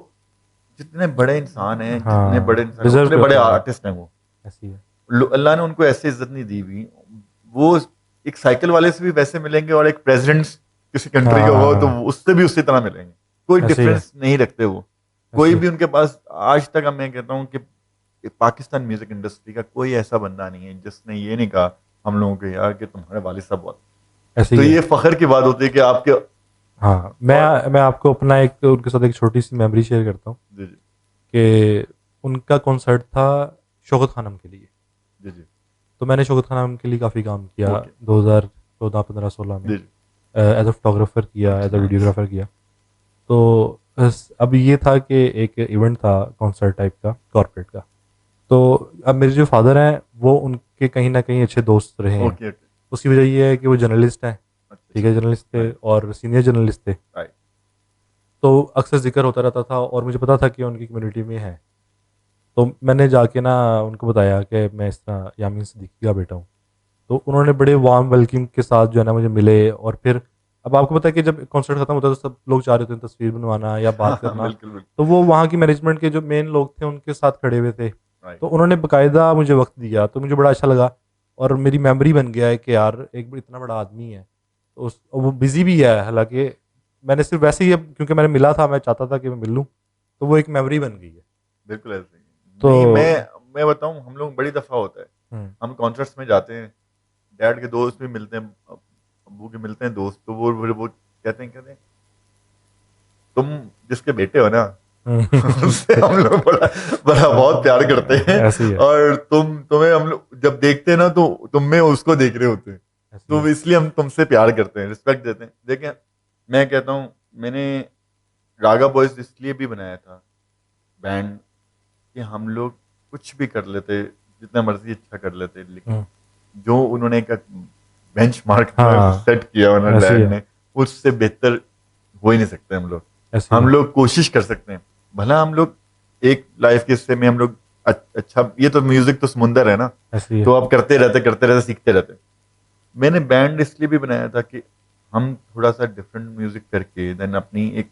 जितने बड़े इंसान हैं, जितने बड़े हाँ, इंसान हैं, डिजर्व उतने बड़े करते हैं वो। आर्टिस्ट हैं वो। ऐसी है। अल्लाह ने उनको ऐसे इज्जत नहीं दी हुई। वो एक साइकिल वाले से भी वैसे मिलेंगे, और एक प्रेसिडेंट किसी कंट्री का होगा तो हाँ, उससे भी उसी तरह मिलेंगे। कोई ऐसे ही है। डिफरेंस नहीं रखते वो। कोई ऐसी है। भी उनके पास आज तक, मैं कहता हूँ कि पाकिस्तान म्यूजिक इंडस्ट्री का कोई ऐसा बंदा नहीं है जिसने ये नहीं कहा हम लोगों को यार कि तुम्हारे वालिद साहब बहुत। ऐसे तो ही है। ये फख्र की बात होती है कि आपके। हाँ, और मैं आपको अपना एक उनके साथ एक छोटी सी मेमोरी शेयर करता हूँ जी जी कि उनका कॉन्सर्ट था शौकत खानम के लिए। जी जी। तो मैंने शौकत खानम के लिए काफ़ी काम किया, ओके। 2014, 15, 16 में। जी जी। एज अ फोटोग्राफर किया, एज अ नाइस। वीडियोग्राफर किया। तो अब ये था कि एक इवेंट था कॉन्सर्ट टाइप का, कॉर्पोरेट का। तो अब मेरे जो फादर हैं वो उनके कहीं ना कहीं अच्छे दोस्त रहे हैं। Okay okay. उसकी वजह ये है कि वो जर्नलिस्ट हैं, अच्छा ठीक अच्छा। है, जर्नलिस्ट थे नाइस। और सीनियर जर्नलिस्ट थे। राइट। तो अक्सर जिक्र होता रहता था और मुझे पता था कि उनकी कम्युनिटी में है। तो मैंने जाके ना उनको बताया कि मैं इस तरह यामीन सिद्दीकी का बेटा हूँ। तो उन्होंने बड़े वार्म वेलकम के साथ जो है ना मुझे मिले। और फिर अब आपको पता है कि जब कॉन्सर्ट खत्म होता है तो सब लोग चाह रहे थे तस्वीर बनवाना या हाँ बात हाँ, करना। बिल्कुल बिल्कुल। तो वो वहाँ की मैनेजमेंट के जो मेन लोग थे उनके साथ खड़े हुए थे। राइट। तो उन्होंने बकायदा मुझे वक्त दिया, तो मुझे बड़ा अच्छा लगा। और मेरी मेमोरी बन गया है कि यार एक इतना बड़ा आदमी है, तो वो बिज़ी भी है हालांकि। मैंने सिर्फ वैसे ही, अब क्योंकि मैंने मिला था, मैं चाहता था कि मैं मिल लूँ, तो वो एक मेमोरी बन गई है। बिल्कुल ऐसे ही। तो नहीं, मैं बताऊं, हम लोग बड़ी दफा होता है, हम्म, हम कॉन्सर्ट्स में जाते हैं, डैड के दोस्त भी मिलते हैं, अब्बू के मिलते हैं दोस्त, तो वो कहते हैं तुम जिसके बेटे हो ना, उससे हम्म, हम लोग बड़ा बड़ा बहुत प्यार करते हैं, ऐसे ही है, और तुम्हें हम लोग जब देखते हैं ना, तो तुम में उसको देख रहे होते हैं, ऐसे ही तो है। इसलिए हम तुमसे प्यार करते हैं, रिस्पेक्ट देते हैं। देखें, मैं कहता हूँ, मैंने रागा बॉयज इसलिए भी बनाया था बैंड, कि हम लोग कुछ भी कर लेते, जितना मर्जी अच्छा कर लेते, लेकिन हम्म, जो उन्होंने एक बेंच मार्क हाँ, सेट किया उन्होंने ऐसे ही डैड है, ने, उससे बेहतर हो ही नहीं सकते हम लोग। ऐसे ही हम है, लोग कोशिश कर सकते हैं, भला हम लोग एक लाइफ के हिस्से में हम लोग अच्छा, ये तो म्यूजिक तो समुंदर है ना, ऐसे ही है, तो आप करते रहते सीखते रहते। मैंने बैंड इसलिए भी बनाया था कि हम थोड़ा सा डिफरेंट म्यूजिक करके देन अपनी एक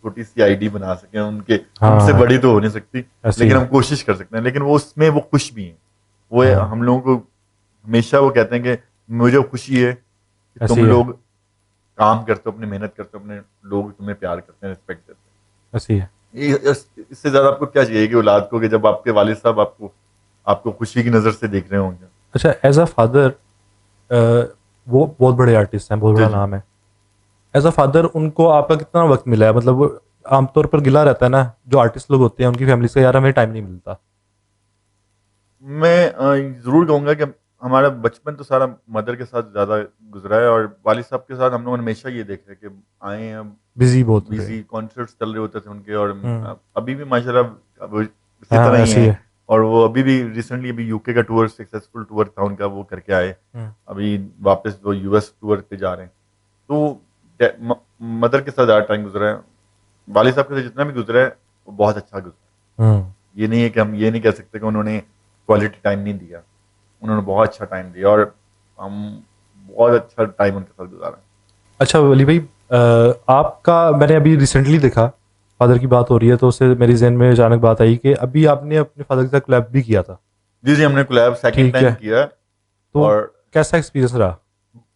छोटी सी आईडी बना सकें, उनके हमसे हाँ, बड़ी तो हो नहीं सकती, ऐसे ही लेकिन है, हम कोशिश कर सकते हैं, लेकिन वो उसमें वो खुश भी हैं। हाँ, हम लोगों को हमेशा वो कहते हैं कि मुझे खुशी है कि ऐसे तुम ही है, लोग काम करते हो, अपनी मेहनत करते हो, अपने लोग तुम्हें प्यार करते हैं, रिस्पेक्ट देते ऐसे ही है। हैं। इससे ज्यादा आपको क्या चाहिए कि औलाद को, कि जब आपके वालिद साहब आपको आपको खुशी की नजर से देख रहे होंगे। अच्छा, एज अ फादर, वो बहुत बड़े आर्टिस्ट हैं, बहुत जी बड़ा जी। नाम है। एज अ फादर उनको आपका कितना वक्त मिला है? मतलब वो आमतौर पर गिला रहता है ना, जो आर्टिस्ट लोग होते हैं उनकी फैमिली से, यार हमें टाइम नहीं मिलता। मैं जरूर कहूंगा कि हमारा बचपन तो सारा मदर के साथ ज्यादा गुजरा है, और वालिद साहब के साथ हम लोगों ने हमेशा ये देखा है कि आए हैं, बिजी बहुत थे। बिजी कॉन्सर्ट्स चल रहे होते थे उनके, और हम्म, अभी भी माशाल्लाह वो इसी हाँ, तरह ही ऐसे ही हैं। है। और वो अभी भी रिसेंटली अभी यूके का टूर, सक्सेसफुल टूर था उनका, वो करके आए, हम्म, अभी वापस वो यूएस टूर पे जा रहे हैं। तो मदर के साथ ज़्यादा टाइम गुजरा है, वालिद साहब के साथ जितना भी गुजरा है वो बहुत अच्छा गुजरा हम्म, है। ये नहीं है कि हम ये नहीं कह सकते कि उन्होंने क्वालिटी टाइम नहीं दिया, उन्होंने बहुत अच्छा टाइम दिया, और हम बहुत अच्छा टाइम उनके साथ गुजारा। अच्छा वली भाई, आपका मैंने अभी रिसेंटली देखा, फादर की बात हो रही है तो उससे मेरी जहन में अचानक बात आई कि अभी आपने अपने फादर के साथ कोलैब भी किया था। जी जी, हमने कोलैब सेकंड ठीक टाइम है, किया। तो और कैसा एक्सपीरियंस रहा?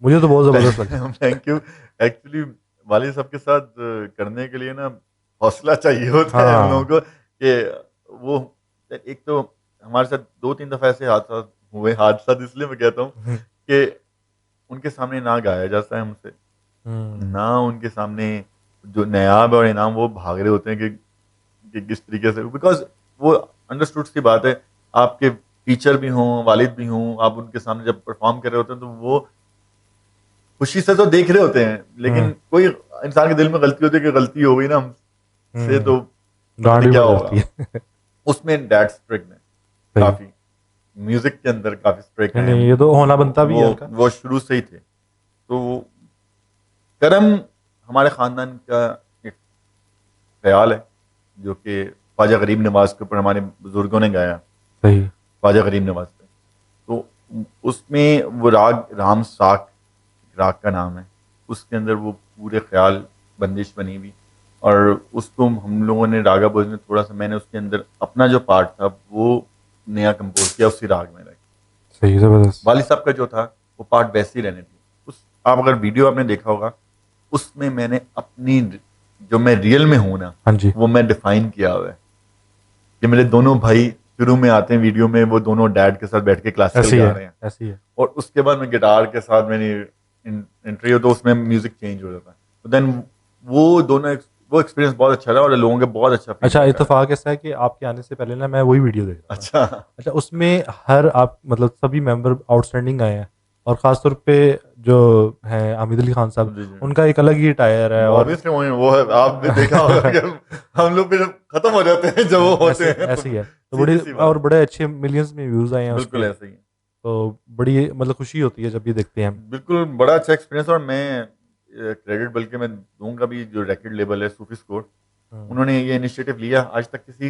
मुझे तो बहुत ज़बरदस्त लगा। Thank you. एक्चुअली वालिद साहब के साथ करने के लिए ना हौसला चाहिए होता है हम लोगों हाँ, को, कि वो एक तो हमारे साथ दो तीन दफा ऐसे हादसा हुए, हादसा इसलिए मैं कहता हूँ हम्म, कि उनके सामने ना गाया जाता है हमसे, हम्म, ना उनके सामने जो नायाब और इनाम वो भाग रहे होते हैं कि किस तरीके से, बिकॉज वो अंडरस्टूड सी बात है, आपके टीचर भी हों, वालिद भी हों, आप उनके सामने जब परफॉर्म कर रहे होते हैं, तो वो खुशी से तो देख रहे होते हैं, लेकिन हम्म, कोई इंसान के दिल में गलती होती है कि गलती हो गई ना हमसे, हम्म, तो पता डांट नहीं भी क्या पड़ होगा। जाती है। उसमें डैड स्ट्रिक्ट है सही। काफी, म्यूजिक के अंदर काफी स्ट्रिक्ट नहीं हैं। नहीं, ये तो होना बनता भी है वो उनका। वो शुरू से ही थे, तो करम हमारे खानदान का एक ख्याल है, जो कि ख्वाजा गरीब नवाज के ऊपर हमारे बुजुर्गों ने गाया, सही। ख्वाजा गरीब नवाज पे। तो उसमें वो राग राम साख, राग का नाम है, उसके अंदर वो पूरे ख्याल बंदिश बनी हुई, और उसको हम लोगों ने रागा बोझ में थोड़ा सा, मैंने उसके अंदर अपना जो पार्ट था वो नया कंपोज किया, उसी राग में रख। सही, ज़बरदस्त। वाली साहब का जो था वो पार्ट वैसे ही रहने दिया। उस आप अगर वीडियो आपने देखा होगा, उसमें मैंने अपनी जो मैं रियल में हूं ना, हाँ जी, वो मैं डिफाइन किया हुआ है, कि मेरे दोनों भाई शुरू में आते हैं वीडियो में, वो दोनों डैड के साथ बैठ के क्लासिकल ऐसे ही गा है, रहे हैं, ऐसे ही है। और उसके बाद मैं गिटार के साथ मैंने एंट्री हो, तो उसमें म्यूजिक चेंज हो जाता है, तो देन वो दोनों वो एक्सपीरियंस बहुत अच्छा रहा, और लोगों के बहुत अच्छा अच्छा, फीडबैक आया। इत्तेफाक ऐसा है कि आपके आने से पहले ना मैं वही वीडियो देख रहा था। अच्छा। अच्छा, उसमें हर आप मतलब सभी मेंबर आउटस्टैंडिंग आए हैं, और ख़ासतौर पे जो हैं आमिर अली खान साहब, जी जी। उनका एक अलग ही टायर है। और ऑब्वियसली वो है, आपने देखा होगा कि हम लोग फिर खत्म हो जाते हैं जब वो होते ऐसे हैं, तो ऐसे ही है, तो बड़ी सीधी सी और बात। बड़े अच्छे मिलियंस में व्यूज़ आए हैं उस बिल्कुल पर। ऐसे ही है। तो बड़ी मतलब खुशी होती है जब ये देखते हैं हम। बिल्कुल बड़ा अच्छा एक्सपीरियंस, और मैं क्रेडिट बल्कि मैं दूंगा भी, जो रैकेट लेबल है सूफी स्कोर, हम्म, उन्होंने ये इनिशिएटिव लिया, आज तक किसी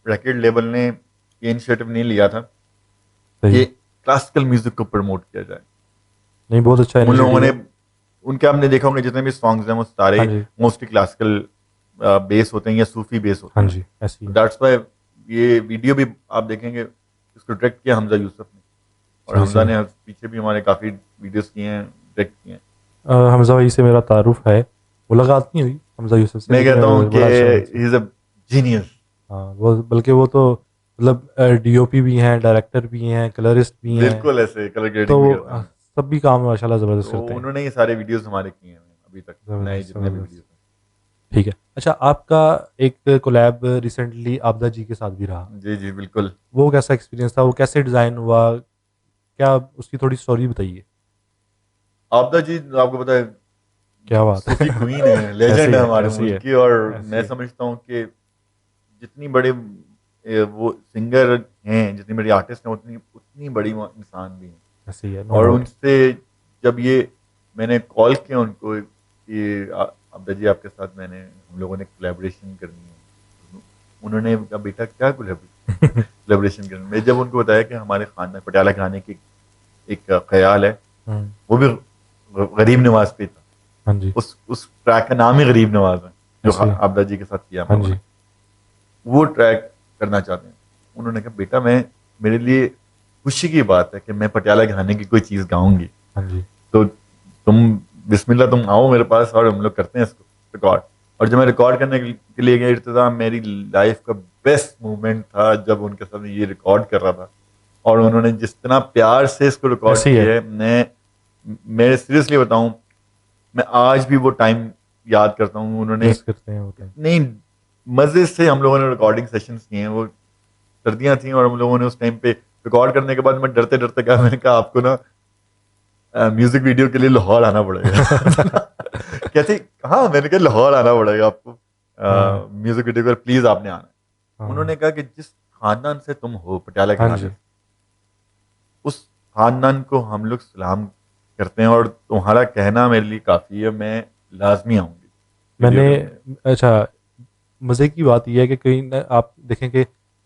रैकेट लेबल ने ये इनिशिएटिव नहीं लिया था सही। कि क्लासिकल म्यूजिक को प्रमोट किया जाए। नहीं, बहुत अच्छा उन लोगों इनिशिएटिव ने, है। उनके आपने देखा होंगे जितने भी सॉन्ग्स हैं वो सारे हाँ जी, मोस्टली क्लासिकल बेस होते हैं या सूफी बेस हाँ होते हैं। जी, ऐसी तो है। दैट्स वाई ये वीडियो भी आप देखेंगे, इसको डायरेक्ट किया हमजा यूसुफ ने, और सही, हमजा सही। ने पीछे भी हमारे काफ़ी वीडियोस किए हैं, डायरेक्ट किए हैं। हमजा भाई से मेरा तारुफ है, मुलाकात नहीं हुई हमजा यूसुफ से, मैं लेकिन कहता हूँ कि बड़ा अच्छा लगा उनसे। ही इज़ अ जीनियस, हाँ, वो बल्कि वो तो मतलब डीओपी भी हैं, डायरेक्टर भी हैं, कलरिस्ट भी हैं, बिल्कुल ऐसे कलर तो ग्रेडिंग भी करते हैं। सब भी काम माशाल्लाह ज़बरदस्त तो करते हैं। उन्होंने ये सारे वीडियोस हमारे किए हैं अभी तक, नए ज़बरदस्त जितने भी ज़बरदस्त। वीडियोस हैं। ठीक है। अच्छा, आपका एक कोलैब रिसेंटली आपदा जी के साथ भी रहा, जी जी बिल्कुल। वो कैसा एक्सपीरियंस था? वो कैसे डिज़ाइन हुआ? क्या उसकी थोड़ी स्टोरी बताइए। आपदा जी आपको पता है क्या बात सूफी है! क्वीन है, ऐसे लेजेंड ही है है, हमारे ऐसे ही मुल्क है, की। और ऐसे ही मैं है, समझता हूँ कि जितनी बड़े वो सिंगर हैं, जितनी बड़ी आर्टिस्ट हैं, उतनी उतनी बड़ी वो इंसान भी हैं। ऐसे ही है, नो और डाउट। उनसे जब ये मैंने कॉल किया उनको कि अब्दा जी आपके साथ हम लोगों ने कोलैबोरेशन करनी है, उन्होंने कहा बेटा क्या कोलैबोरेशन करनी है। मैं जब उनको बताया कि हमारे खानदान पटियाला घराने की एक ख्याल है, हुँ, वो भी गरीब नवाज पे था। हाँ जी, उस ट्रैक का नाम ही गरीब नवाज है, जो ऐसे ही है, अब्दा जी के साथ किया हम हाँ लोगों ने। जी, वो ट्रैक करना चाहते हैं। उन्होंने कहा बेटा मैं मेरे लिए खुशी की बात है कि मैं पटियाला घराने की कोई चीज़ गाऊंगी, हाँ जी, तो तुम बिस्मिल्लाह तुम आओ मेरे पास और हम लोग करते हैं इसको रिकॉर्ड। और जब मैं रिकॉर्ड करने के लिए गया इर्तिज़ा, मेरी लाइफ का बेस्ट मोमेंट था जब उनके साथ ये रिकॉर्ड कर रहा था। और उन्होंने जिस तरह प्यार से इसको रिकॉर्ड ऐसे ही है, किया है, मैं सीरियसली बताऊं, मैं आज भी वो टाइम याद करता हूँ। उन्होंने मिस करते हैं वो टाइम। इतने मज़े से हम लोगों ने रिकॉर्डिंग सेशंस किए हैं। वो सर्दियाँ थी और हम लोगों ने उस टाइम पे रिकॉर्ड करने के बाद मैं डरते डरते कहा, मैंने कहा आपको ना म्यूजिक वीडियो के लिए लाहौर आना पड़ेगा। कहते हाँ, मैंने कहा लाहौर आना पड़ेगा आपको हाँ, म्यूजिक वीडियो पर, प्लीज आपने आना है। हाँ, उन्होंने कहा कि जिस खानदान से तुम हो, पटियाला हाँ घराने जी। से, उस खानदान को हम लोग सलाम करते हैं और तुम्हारा कहना मेरे लिए काफी है, मैं लाजमी आऊंगी वीडियो मैंने करने। अच्छा, मज़े की बात ये है कि कहीं न आप देखें कि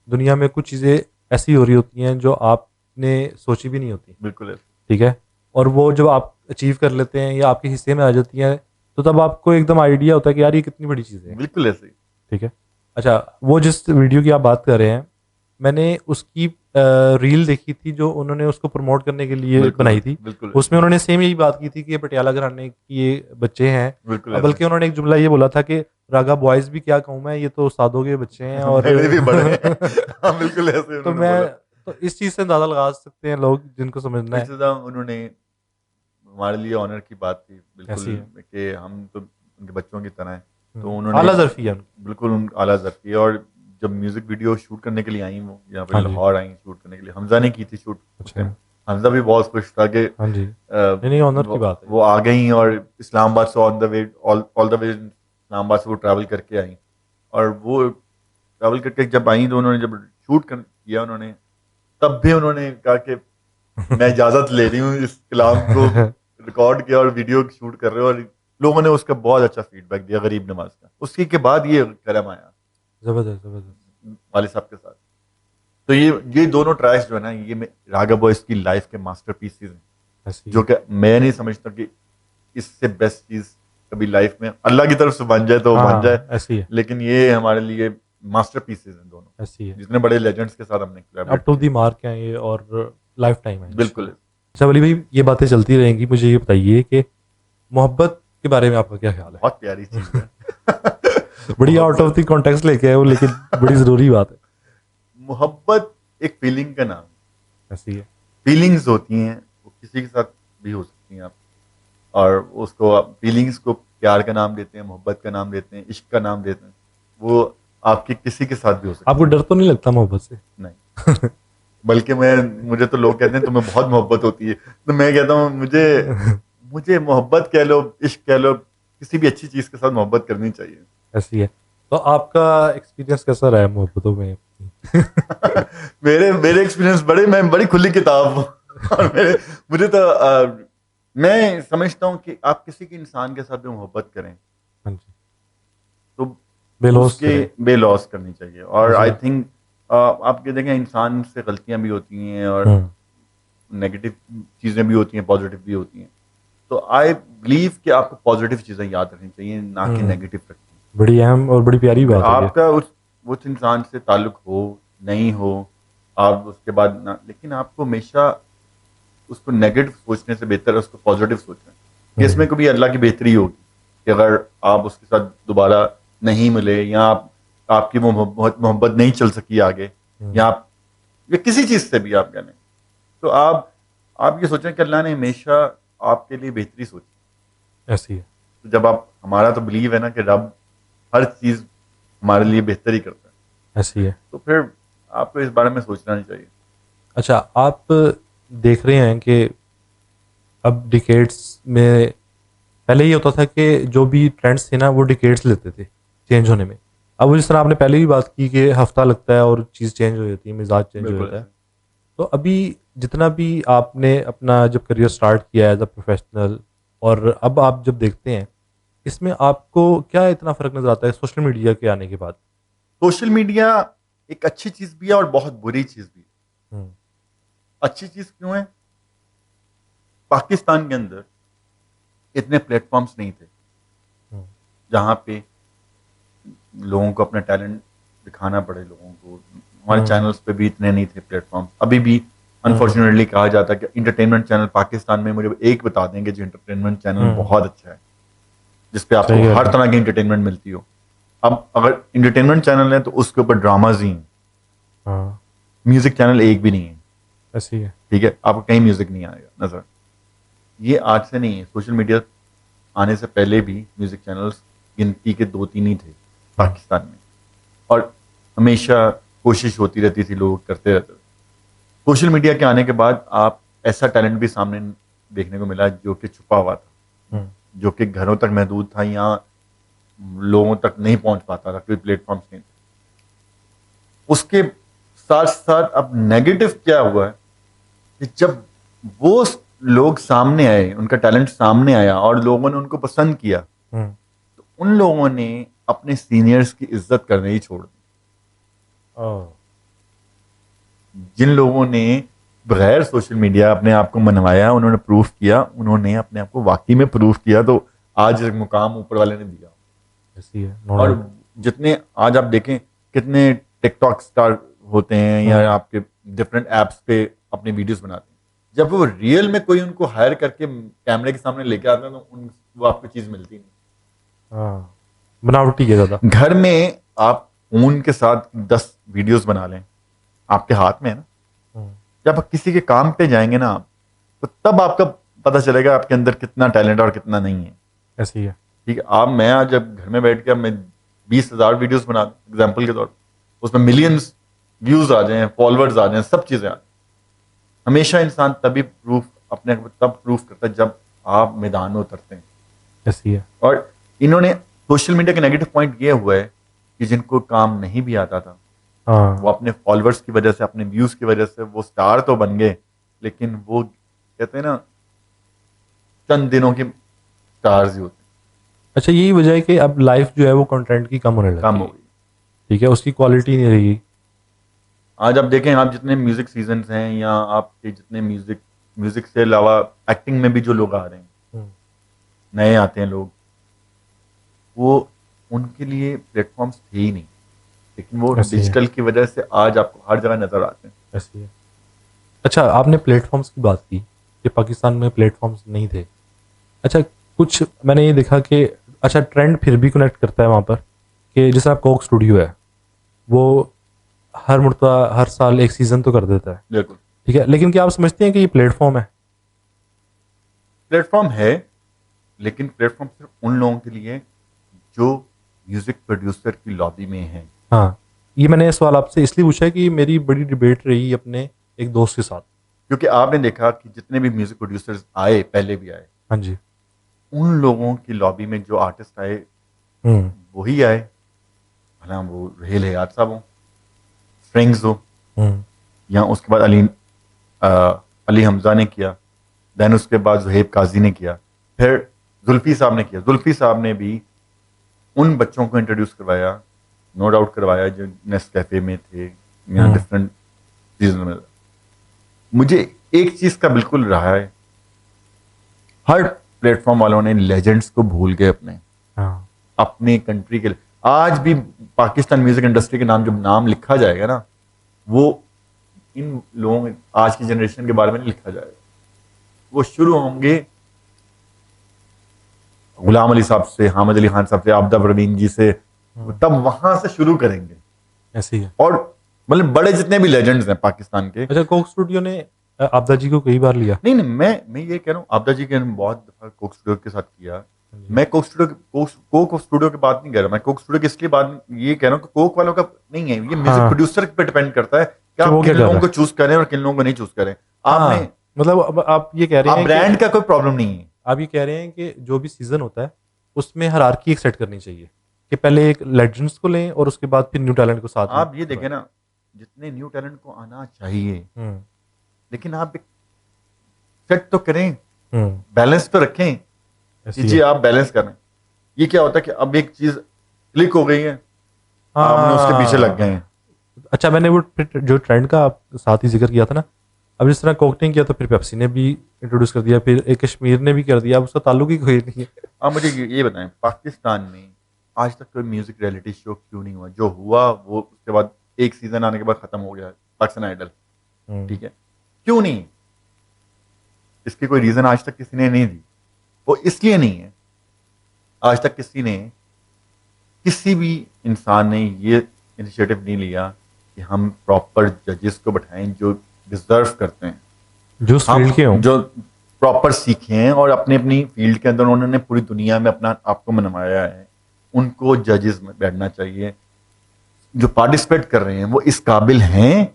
दुनिया में कुछ चीज़ें ऐसी हो रही होती हैं जो आपने सोची भी नहीं होती, बिल्कुल ऐसे। ठीक है? और वो जब आप अचीव कर लेते हैं या आपके हिस्से में आ जाती हैं, तो तब आपको एकदम आइडिया होता है कि यार ये कितनी बड़ी चीज़ है, बिल्कुल ऐसे ही। ठीक है? अच्छा, वो जिस वीडियो की आप बात कर रहे हैं, मैंने उसकी रील देखी थी जो उन्होंने उसको प्रमोट करने के लिए बिल्कुल बनाई ऐसे, थी। बिल्कुल उसमें ऐसे, उन्होंने सेम यही बात की थी कि ये पटियाला घराने के ये बच्चे हैं। बिल्कुल ऐसे। बल्कि उन्होंने एक जुमला ये बोला था कि रागा बॉयज़ भी क्या कहूँ मैं, ये तो उस्तादों के बच्चे हैं और मेरे भी बड़े हैं। हाँ बिल्कुल ऐसे तो उन्होंने मैं बोला। तो इस चीज़ से अंदाज़ा लगा सकते हैं लोग जिनको समझना है। इर्तिज़ा उन्होंने हमारे लिए ऑनर की बात थी बिल्कुल, ऐसी है। कि हम तो उनके बच्चों की तरह हैं। तो हुँ, उन्होंने आला ज़र्फ़ी है उनकी। बिल्कुल उन आला ज़र की। और जब म्यूज़िक वीडियो शूट करने के लिए आई वो यहाँ पे हाँ जी, लाहौर आई शूट करने के लिए, हमज़ा ने की थी शूट उस अच्छा। टाइम। हमज़ा भी बहुत खुश था कि हाँ जी। नहीं, नहीं, ऑनर की बात है ये। वो आ गई और इस्लामाबाद से ऑल द वे इस्लामाबाद से वो ट्रैवल करके आई। और वो ट्रैवल करके जब आई तो उन्होंने जब शूट कर किया उन्होंने, तब भी उन्होंने कहा कि मैं इजाजत ले रही हूँ इस कलाम को रिकॉर्ड किया और वीडियो शूट कर रहे हो। और लोगों ने उसका बहुत अच्छा फीडबैक दिया गरीब नवाज का। उसके के बाद ये कलम आया ज़बरदस्त, ज़बरदस्त। वाले साहब के साथ। तो ये दोनों ट्रैक्स जो है ना, रागा बॉयज की लाइफ के मास्टरपीसेस हैं, ऐसी जो है। कि मैं नहीं समझता कि इससे बेस्ट चीज कभी लाइफ में अल्लाह की तरफ से बन जाए तो वो बन जाए। हाँ, ऐसी है, लेकिन ये हमारे लिए मास्टरपीसेस हैं दोनों, ऐसी है। जितने बड़े लेजेंड्स के साथ हमने अप कोलैबोरेट टू दी किया। मार्क हैं ये और लाइफ टाइम है बिल्कुल। इंशाल्लाह। अच्छा वली भाई, ये बातें चलती रहेंगी, मुझे ये बताइए कि मोहब्बत के बारे में आपका क्या ख्याल बहुत प्यारी चीज है? है। बड़ी आउट ऑफ मोहब्बत, द कॉन्टेक्स्ट लेके आए हो, लेकिन बड़ी ज़रूरी बात है। मोहब्बत एक फीलिंग का नाम है। ऐसी है। फीलिंग्स होती हैं, वो किसी के साथ भी हो सकती हैं आप, और उसको आप फीलिंग्स को प्यार का नाम देते हैं, मोहब्बत का नाम देते हैं, इश्क का नाम देते हैं। वो आपके किसी के साथ भी हो सकती आपको डर तो नहीं लगता मोहब्बत से? है। नहीं, बल्कि मुझे तो लोग कहते हैं तुम्हें बहुत मोहब्बत होती है, तो मैं कहता हूँ मुझे मुझे मोहब्बत कह लो, इश्क कह लो, किसी भी अच्छी चीज के साथ मोहब्बत करनी चाहिए। ऐसी है। तो आपका एक्सपीरियंस कैसा रहा है मोहब्बतों में? मेरे मेरे एक्सपीरियंस मैं बड़ी खुली किताब हूँ। और मुझे तो मैं समझता हूँ कि आप किसी के इंसान के साथ भी मोहब्बत करें हाँ जी, तो बेलौस उसके करें। बेलॉस करनी चाहिए। और ऐसी आई है। थिंक आप ये देखें, इंसान से गलतियां भी होती हैं और हम्म, नेगेटिव चीज़ें भी होती हैं, पॉजिटिव भी होती हैं। तो आई बिलीव कि आपको पॉजिटिव चीज़ें याद रखनी चाहिए, ना कि हम्म, नेगेटिव रखनी। बड़ी अहम और बड़ी प्यारी बात है ये। आपका उस इंसान से ताल्लुक हो नहीं हो, आप उसके बाद ना, लेकिन आपको हमेशा उसको नेगेटिव सोचने से बेहतर है उसको पॉजिटिव सोचना है कि इसमें हम्म, कभी अल्लाह की बेहतरी होगी कि अगर आप उसके साथ दोबारा नहीं मिले या आप आपकी वो मोहब्बत नहीं चल सकी आगे, या आप या किसी चीज से भी आप कह लें, तो आप ये सोचें कि अल्लाह ने हमेशा आपके लिए बेहतरी सोची। ऐसी है। तो जब आप, हमारा तो बिलीव है ना कि रब हर चीज हमारे लिए बेहतर ही करता है, ऐसी है। तो फिर आपको इस बारे में सोचना नहीं चाहिए। अच्छा, आप देख रहे हैं कि अब डिकेड्स में, पहले ये होता था कि जो भी ट्रेंड्स थे ना वो डिकेड्स लेते थे चेंज होने में। अब वो जिस तरह आपने पहले भी बात की कि हफ्ता लगता है और चीज़ चेंज हो जाती है, मिजाज चेंज हो बिल्कुल जाता है। ऐसे। तो अभी जितना भी आपने अपना जब करियर स्टार्ट किया एज अ प्रोफेशनल, और अब आप जब देखते हैं, इसमें आपको क्या इतना फ़र्क नज़र आता है सोशल मीडिया के आने के बाद? सोशल मीडिया एक अच्छी चीज भी है और बहुत बुरी चीज भी है। हुँ, अच्छी चीज क्यों है? पाकिस्तान के अंदर इतने प्लेटफॉर्म्स नहीं थे हुँ, जहां पे लोगों को अपना टैलेंट दिखाना पड़े। लोगों को हमारे हुँ, चैनल्स पे भी इतने नहीं थे प्लेटफॉर्म। अभी भी हुँ, अनफॉर्चुनेटली कहा जाता है कि इंटरटेनमेंट चैनल पाकिस्तान में, मुझे एक बता देंगे जो इंटरटेनमेंट चैनल हुँ, बहुत अच्छा है, जिसपे आपको सही कह हर रहे हैं। तरह की इंटरटेनमेंट मिलती हो। अब अगर इंटरटेनमेंट चैनल है तो उसके ऊपर ड्रामाज ही हैं, हाँ, म्यूजिक चैनल एक भी नहीं है। ऐसी है। ठीक है, आपको कहीं म्यूजिक नहीं आएगा नजर। ये आज से नहीं है, सोशल मीडिया आने से पहले भी म्यूजिक चैनल्स गिनती के 2-3 ही थे हुँ, पाकिस्तान में, और हमेशा कोशिश होती रहती थी, लोग करते रहते थे। सोशल मीडिया के आने के बाद आप ऐसा टैलेंट भी सामने देखने को मिला जो कि छुपा हुआ था, हुँ, जो कि घरों तक महदूद था या लोगों तक नहीं पहुंच पाता था, कोई प्लेटफॉर्म्स नहीं थे। उसके साथ साथ अब नेगेटिव क्या हुआ है कि जब वो लोग सामने आए, उनका टैलेंट सामने आया और लोगों ने उनको पसंद किया, हुँ, तो उन लोगों ने अपने सीनियर्स की इज्जत करने ही छोड़ दी। ओह! जिन लोगों ने बगैर सोशल मीडिया अपने आप को मनवाया, उन्होंने प्रूफ किया, उन्होंने अपने आप को वाकई में प्रूफ किया, तो आज एक मुकाम ऊपर वाले ने दिया। ऐसी है, नो और डाउट। जितने आज आप देखें कितने टिकटॉक स्टार होते हैं या हुँ, आपके डिफरेंट एप्स पे अपनी वीडियोस बनाते हैं, जब वो रियल में कोई उनको हायर करके कैमरे के सामने लेके आता है तो वो आपको चीज मिलती नहीं। हाँ, बनावटी है ज़्यादा। घर में आप फोन के साथ 10 वीडियोस बना लें, आपके हाथ में है ना, हुँ, जब आप किसी के काम पे जाएंगे ना आप, तो तब आपका पता चलेगा आपके अंदर कितना टैलेंट और कितना नहीं है। ऐसी है। ठीक है, आप, मैं आज जब घर में बैठ के मैं 20,000 वीडियोस बना दूं एग्जाम्पल के तौर पर, उसमें मिलियंस व्यूज आ जाएं, फॉलोअर्स आ जाएं, सब चीजें आ जाएं, हमेशा इंसान तभी प्रूफ अपने आप को तब प्रूफ करता है जब आप मैदान में उतरते हैं। ऐसी है। और इन्होंने, सोशल मीडिया का नेगेटिव पॉइंट ये हुआ है कि जिनको काम नहीं भी आता था, वो हाँ, अपने फॉलोअर्स की वजह से, अपने व्यूज की वजह से वो स्टार तो बन गए, लेकिन वो कहते हैं ना, चंद दिनों के स्टार्स ही होते हैं। अच्छा, यही वजह है कि अब लाइफ़ जो है वो कंटेंट की कम होने कम लगी हो है। गई। ठीक है, उसकी क्वालिटी नहीं रही। आज आप देखें, आप जितने म्यूजिक सीजन्स हैं या आपके जितने म्यूजिक म्यूजिक से अलावा एक्टिंग में भी जो लोग आ रहे हैं, हुँ, नए आते हैं लोग, वो उनके लिए प्लेटफॉर्म्स थे ही नहीं, लेकिन वो ऐसी है, डिजिटल की वजह से आज आपको हर जगह नजर आते हैं। ऐसी है। अच्छा, आपने प्लेटफ़ॉर्म्स की बात की कि पाकिस्तान में प्लेटफ़ॉर्म्स नहीं थे। अच्छा, कुछ मैंने ये देखा कि अच्छा ट्रेंड फिर भी कनेक्ट करता है वहाँ पर, कि जैसे आप कोक स्टूडियो है, वो हर साल एक सीज़न तो कर देता है। बिल्कुल, ठीक है, लेकिन क्या आप समझते हैं कि ये प्लेटफ़ॉर्म है? प्लेटफॉर्म है, लेकिन प्लेटफॉर्म सिर्फ उन लोगों के लिए जो म्यूजिक प्रोड्यूसर की लॉबी में हैं। हाँ, ये मैंने सवाल आपसे इसलिए पूछा है कि मेरी बड़ी डिबेट रही अपने एक दोस्त के साथ। क्योंकि आपने देखा कि जितने भी म्यूजिक प्रोड्यूसर्स आए, पहले भी आए, हाँ जी। उन लोगों की लॉबी में जो आर्टिस्ट आए हुँ, वही आए, भला वो रहेल हयात साहब हो, स्ट्रिंग्स हो, हुँ, या उसके बाद अली हमजा ने किया, देन उसके बाद जुहेब काजी ने किया, फिर जुल्फी साहब ने किया। जुल्फी साहब ने भी उन बच्चों को इंट्रोड्यूस करवाया, नो डाउट करवाया, जो नेस्ट कैफे में थे या हुँ, डिफरेंट चीज़ों में। मुझे एक चीज़ का बिल्कुल रहा है, हर प्लेटफॉर्म वालों ने लेजेंड्स को भूल गए अपने हाँ, अपने कंट्री के लिए। आज भी पाकिस्तान म्यूजिक इंडस्ट्री के नाम, जब नाम लिखा जाएगा ना, वो इन लोगों, आज की जनरेशन के बारे में नहीं लिखा जाएगा। वो शुरू होंगे गुलाम अली साहब से, हामिद अली खान साहब से, आबदा परवीन जी से, तब वहां से शुरू करेंगे। ऐसे ही है। और मतलब बड़े जितने भी लेजेंड्स हैं पाकिस्तान के, अच्छा, कोक स्टूडियो ने आपदा जी को कई बार लिया। नहीं नहीं, मैं ये कह रहा हूँ, आपदा जी के बहुत दफा कोक स्टूडियो के साथ किया। मैं कोक स्टूडियो कोक स्टूडियो की बात नहीं कर रहा, मैं कोक स्टूडियो की इसलिए बात ये कह रहा हूँ कि कोक वालों का नहीं है, ये म्यूजिक हाँ, प्रोड्यूसर पे डिपेंड करता है कि कि वो आप क्या किन कर लोगों रहा को है। चूज करें और किन लोगों को नहीं चूज करें। आपने हाँ, मतलब अब आप ये कह रहे आप हैं ब्रांड कि का कोई प्रॉब्लम नहीं है। आप ये कह रहे हैं कि जो भी सीजन होता है उसमें हायरार्की एक सेट करनी चाहिए, कि पहले एक लेजेंड्स को लें और उसके बाद फिर न्यू टैलेंट को साथ में आप ये करवाएं। देखें ना, जितने न्यू टैलेंट को आना चाहिए, हम्म। लेकिन आप सेट तो करें, हम्म। बैलेंस तो रखें कि ऐसी जी है। आप बैलेंस करें। ये क्या होता है कि अब एक चीज क्लिक हो गई है, आपने उसके पीछे लग गए हाँ। हैं। अच्छा, मैंने वो जो ट्रेंड का आप साथ ही जिक्र किया था ना, अब जिस तरह कोक ने किया तो फिर पेप्सी ने भी इंट्रोड्यूस कर दिया, फिर एक कश्मीर ने भी कर दिया, अब उसका ताल्लुक ही कोई नहीं है। आप मुझे ये बताएं, पाकिस्तान में आज तक कोई म्यूजिक रियलिटी शो क्यों नहीं हुआ? जो हुआ वो उसके बाद एक सीजन आने के बाद खत्म हो गया, पाकिस्तान आइडल। हम्म। ठीक है, क्यों नहीं? इसकी कोई रीजन आज तक किसी ने नहीं दी। वो इसलिए नहीं है, आज तक किसी भी इंसान ने ये इनिशिएटिव नहीं लिया कि हम प्रॉपर जजेस को बैठाएं जो डिजर्व करते हैं। जो उस हम फील्ड के हों। जो प्रॉपर सीखे हैं और अपनी अपनी फील्ड के अंदर उन्होंने पूरी दुनिया में अपना आपको मनवाया है, उनको जजेस में बैठना चाहिए। जो पार्टिसिपेट कर रहे हैं वो इस काबिल हैं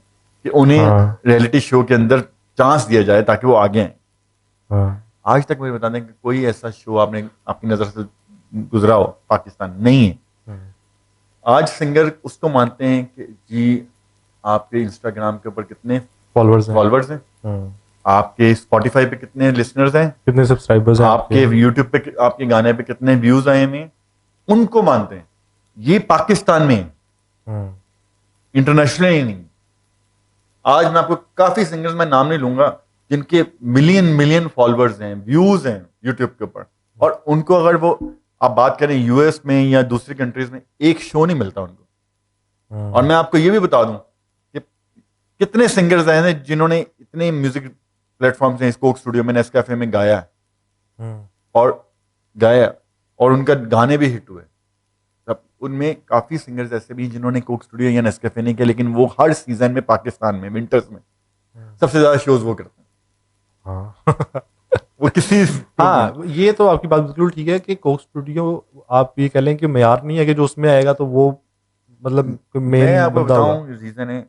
कि उन्हें हाँ। रियलिटी शो के अंदर चांस दिया जाए ताकि वो आगे आए। हाँ। आज तक मुझे बता दें कि कोई ऐसा शो आपने आपकी नज़र से गुजरा हो पाकिस्तान नहीं है। हम्म। आज सिंगर उसको मानते हैं कि जी आपके इंस्टाग्राम के ऊपर कितने फॉलोअर्स हैं। फॉलोअर्स हैं, हम्म। आपके स्पॉटिफाई पे कितने लिसनर्स हैं, कितने सब्सक्राइबर्स हैं आपके आपके। यूट्यूब पे आपके गाने पे कितने व्यूज आए हैं, उनको मानते हैं। ये पाकिस्तान में है, हम्म। इंटरनेशनली नहीं। आज मैं आपको काफी सिंगर्स, मैं नाम नहीं लूंगा, जिनके मिलियन मिलियन फॉलोअर्स हैं, व्यूज हैं यूट्यूब के ऊपर, और उनको अगर वो आप बात करें यूएस में या दूसरी कंट्रीज में, एक शो नहीं मिलता उनको। और मैं आपको ये भी बता दूं कि कितने सिंगर्स आए हैं जिन्होंने इतने म्यूजिक प्लेटफॉर्म्स हैं, कोक स्टूडियो में, नेस्कैफे में गाया है हम्म। और गाया और उनका गाने भी हिट हुए। तब उनमें काफी सिंगर्स ऐसे भी जिन्होंने कोक स्टूडियो या नेस्कैफे नहीं किया, लेकिन वो हर सीजन में पाकिस्तान में विंटर्स में सबसे ज्यादा शोज वो करते हैं। हाँ। वो किसी हाँ, ये तो आपकी बात बिल्कुल ठीक है कि कोक स्टूडियो, आप ये कह लें कि मेयार नहीं है कि जो उसमें आएगा तो वो मतलब मैं मेन आपको बंदा होगा। बताऊं रीजन है,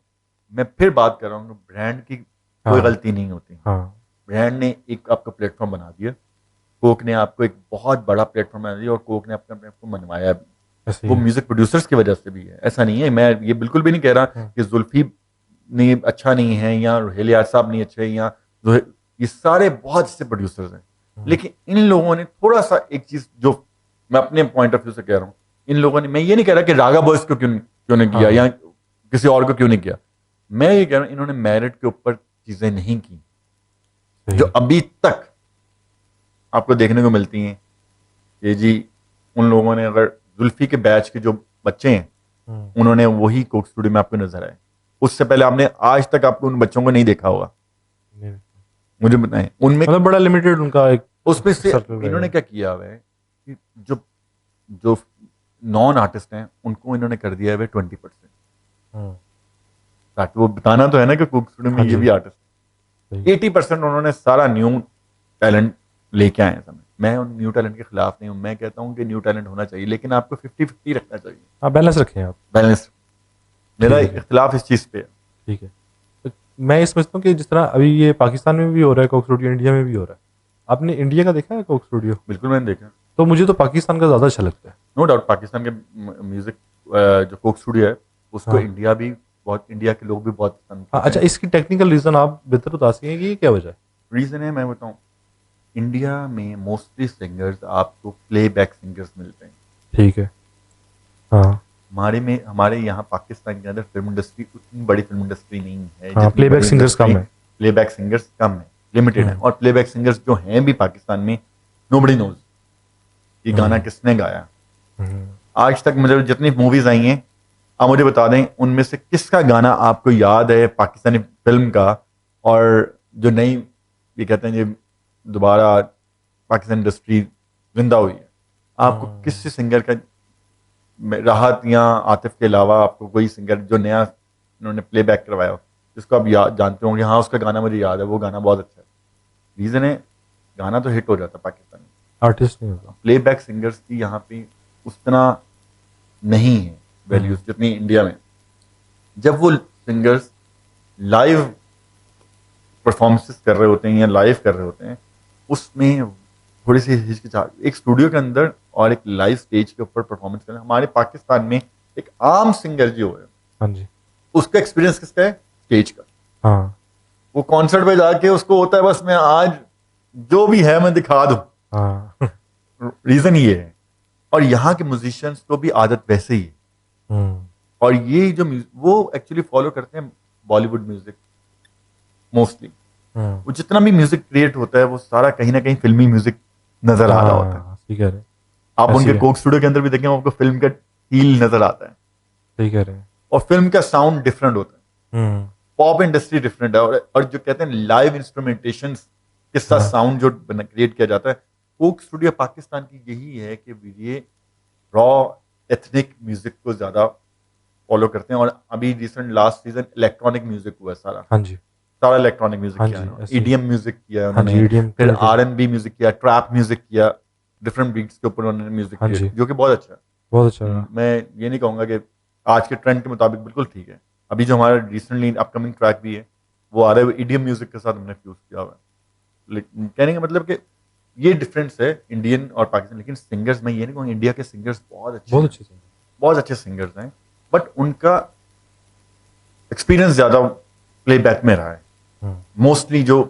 मैं फिर बात कर रहा हूँ, ब्रांड की कोई हाँ। गलती नहीं होती। हाँ। ब्रांड ने एक आपका प्लेटफॉर्म बना दिया, कोक ने आपको एक बहुत बड़ा प्लेटफॉर्म बना दिया और कोक ने अपने आप को मनवाया भी। ऐसे वो ही है। म्यूजिक प्रोड्यूसर्स की वजह से भी है, ऐसा नहीं है। मैं ये बिल्कुल भी नहीं कह रहा कि जुल्फी नहीं अच्छा नहीं है या रुहेल यार साहब नहीं अच्छे हैं या ये सारे बहुत अच्छे प्रोड्यूसर्स हैं, लेकिन इन लोगों ने थोड़ा सा एक चीज, जो मैं अपने पॉइंट ऑफ व्यू से कह रहा हूँ, इन लोगों ने, मैं ये नहीं कह रहा कि रागा बॉयज को क्यों नहीं किया हाँ। या किसी और को क्यों नहीं किया, मैं ये कह रहा हूँ इन्होंने मेरिट के ऊपर चीजें नहीं की सही जो है। अभी तक आपको देखने को मिलती हैं। कि जी उन लोगों ने, अगर जुल्फी के बैच के जो बच्चे हैं उन्होंने वही कोक स्टूडियो में आपको नजर आए, उससे पहले आपने आज तक आपको उन बच्चों को नहीं देखा होगा। नहीं, मुझे बताएं उनमें, मतलब बड़ा लिमिटेड उनका एक उसमें से सर्कल रहेगा। इन्होंने क्या किया हुआ है कि जो जो नॉन आर्टिस्ट हैं उनको इन्होंने कर दिया है 20%, हम्म। ताकि वो बताना तो है ना कि कोक स्टूडियो में हाँ ये जी। भी आर्टिस्ट। सही। 80% उन्होंने सारा न्यू टैलेंट लेके आए हैं समय। मैं उन न्यू टैलेंट के खिलाफ नहीं हूं, मैं कहता हूं कि न्यू टैलेंट होना चाहिए, लेकिन आपको 50-50 रखना चाहिए, हाँ, बैलेंस रखें आप। बैलेंस। मेरा ठीक है। इख्तिलाफ इस चीज पे है। ठीक है। तो मैं ये समझता हूँ कि जिस तरह अभी ये पाकिस्तान में भी हो रहा है कोक स्टूडियो, इंडिया में भी हो रहा है। आपने इंडिया का देखा है कोक स्टूडियो? बिल्कुल मैंने देखा, तो मुझे तो पाकिस्तान का ज़्यादा अच्छा लगता है। No doubt. पाकिस्तान के म्यूजिक जो कोक स्टूडियो है उसको हाँ। इंडिया भी बहुत, इंडिया के लोग भी बहुत पसंद हाँ, करते अच्छा, हैं। इसकी टेक्निकल रीज़न आप बेहतर बता सकेंगे कि ये क्या वजह है? रीजन है, मैं बताऊं, इंडिया में मोस्टली सिंगर्स आपको प्लेबैक सिंगर्स मिलते हैं। ठीक है। हाँ। हमारे यहाँ पाकिस्तान के अंदर फिल्म इंडस्ट्री उतनी बड़ी फिल्म इंडस्ट्री नहीं है। हाँ, प्लेबैक सिंगर्स कम है। प्लेबैक सिंगर्स कम है, लिमिटेड है, और प्लेबैक सिंगर्स जो हैं भी पाकिस्तान में, नोबडी नोज ये गाना किसने गाया। आज तक मुझे जितनी मूवीज आई हैं, आप मुझे बता दें उनमें से किसका गाना आपको याद है पाकिस्तानी फिल्म का, और जो नई ये कहते हैं ये दोबारा पाकिस्तान इंडस्ट्री जिंदा हुई है, आपको किस सिंगर का राहत या आतिफ के अलावा आपको कोई सिंगर जो नया उन्होंने प्लेबैक करवाया हो जिसको आप याद जानते होंगे, हाँ उसका गाना मुझे याद है, वो गाना बहुत अच्छा है। रीज़न है गाना तो हिट हो जाता पाकिस्तान में, आर्टिस्ट नहीं होता। प्लेबैक सिंगर्स की यहाँ पे उतना नहीं है वैल्यूज जितनी इंडिया में। जब वो सिंगर्स लाइव परफॉर्मेंसेस कर रहे होते हैं या लाइव कर रहे होते हैं, उसमें थोड़ी सी हिचकिचाहट, एक स्टूडियो के अंदर और एक लाइव स्टेज के ऊपर परफॉर्मेंस करना। हमारे पाकिस्तान में एक आम सिंगर जो है, हाँ जी, उसका एक्सपीरियंस किसका है? स्टेज का। हाँ वो कॉन्सर्ट पे जाके उसको होता है बस मैं आज जो भी है मैं दिखा दूं। हाँ रीजन ये है। और यहाँ के म्यूजिशियंस को भी आदत वैसे ही है। हम्म, और ये जो वो एक्चुअली फॉलो करते हैं बॉलीवुड म्यूजिक मोस्टली। वो जितना भी म्यूजिक क्रिएट होता है वो सारा कहीं ना कहीं फिल्मी म्यूजिक नजर आ रहा होता है। हाँ सही कह रहे हैं, आप ऐसी उनके है। कोक स्टूडियो के अंदर भी देखें, आपको फिल्म का फील नजर आता है। सही कह रहे हैं। और फिल्म का साउंड डिफरेंट होता है, हम्म, पॉप इंडस्ट्री डिफरेंट है। और जो कहते हैं लाइव इंस्ट्रूमेंटेशन के साथ हाँ साउंड जो क्रिएट किया जाता है, कोक स्टूडियो पाकिस्तान की यही है कि ये रॉ एथनिक म्यूजिक को ज्यादा फॉलो करते हैं। और अभी recent last season electronic music हुआ है, सारा सारा इलेक्ट्रॉनिक म्यूजिक हाँ किया जी, है, ऐसे ही। ईडीएम म्यूजिक किया है हाँ जी, उन्होंने, EDM फिर क्रिएटिव। आरएनबी म्यूजिक किया, ट्रैप म्यूजिक किया, डिफरेंट बीट्स के ऊपर उन्होंने म्यूजिक हाँ क्रिएट जी, किया, जो कि बहुत अच्छा है। बहुत अच्छा रहा। मैं ये नहीं कहूंगा कि आज के ट्रेंड के मुताबिक बिल्कुल ठीक है। अभी जो हमारा रिसेंटली अपकमिंग ट्रैक भी है वो आ रहा है ईडीएम म्यूजिक के साथ हमने फ्यूज किया हुआ है। लेकिन कहने का मतलब कि ये डिफरेंस है इंडियन और पाकिस्तान। लेकिन सिंगर्स मैं ये नहीं कहूँगा, इंडिया के सिंगर्स बहुत अच्छे बहुत हैं, अच्छे सिंगर। बहुत अच्छे सिंगर्स हैं, बट उनका एक्सपीरियंस ज्यादा प्लेबैक में रहा है। मोस्टली जो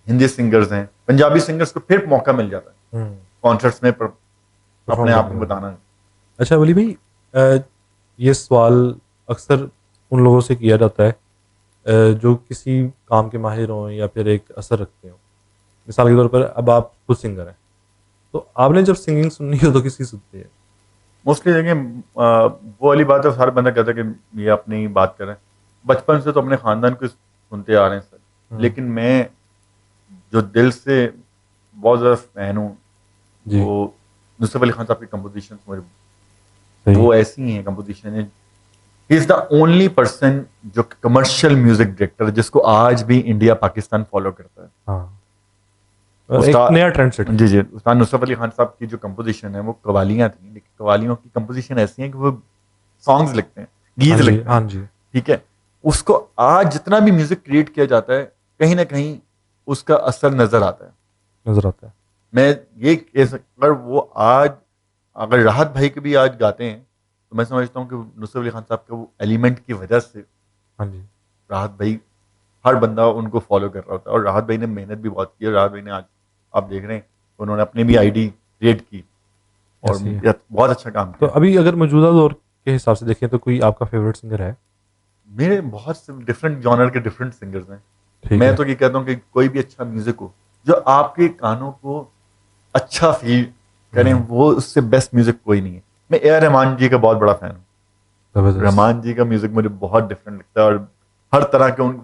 हिंदी सिंगर्स हैं, पंजाबी सिंगर्स को फिर मौका मिल जाता है कॉन्सर्ट्स में अपने आप को बताना। अच्छा वली भाई, ये सवाल अक्सर उन लोगों से किया जाता है जो किसी काम के माहिर हों या फिर एक असर रखते हो। मिसाल के तौर पर अब आप खुद सिंगर हैं, तो आपने जब सिंगिंग सुननी हो तो किसकी सुनती है? मोस्टली देखिए वो वाली बात है, हर बंदा कहता है कि ये अपनी बात कर रहे हैं। बचपन से तो अपने खानदान को सुनते आ रहे हैं सर, लेकिन मैं जो दिल से बहुत ज़्यादा फैन हूँ जी, वो नुसरत अली खान साहब की कंपोजिशन मुझे सही। वो ऐसी हैं कंपोजिशन है। He is the only person जो कमर्शियल म्यूजिक डायरेक्टर है जिसको आज भी इंडिया पाकिस्तान फॉलो करता है। हाँ, और एक नया ट्रेंड सेट। जी जी, उस्ताद नुसरत अली खान साहब की जो कंपोजिशन है वो कवालियाँ थी, लेकिन कवालियों की कंपोजिशन ऐसी है कि वो सॉन्ग्स लिखते हैं, गीत हाँ जी, लिखते हैं। हाँ जी, ठीक है, उसको आज जितना भी म्यूजिक क्रिएट किया जाता है कहीं ना कहीं उसका असर नजर आता है, नजर आता है। मैं ये कह सकता, अगर वो आज अगर राहत भाई के भी आज गाते हैं तो मैं समझता हूँ कि नुसरत अली खान साहब के वो एलिमेंट की वजह से हाँ जी, राहत भाई हर बंदा उनको फॉलो कर रहा होता है। और राहत भाई ने मेहनत भी बहुत की है। राहत भाई ने आज आप देख रहे हैं उन्होंने अपनी भी आईडी क्रिएट की और ऐसी है। बहुत अच्छा काम तो किया। अभी अगर मौजूदा दौर के हिसाब से देखें तो कोई आपका फेवरेट सिंगर है? मेरे बहुत से डिफरेंट जॉनर के डिफरेंट सिंगर्स हैं। ठीक मैं है। तो ये कहता हूँ कि कोई भी अच्छा म्यूजिक हो जो आपके कानों को अच्छा फील करें, वो उससे बेस्ट म्यूजिक कोई नहीं है। मैं ए आर रहमान जी का बहुत बड़ा फैन हूँ। जबरदस्त। रहमान जी का म्यूजिक मुझे बहुत डिफरेंट लगता है और हर तरह के उन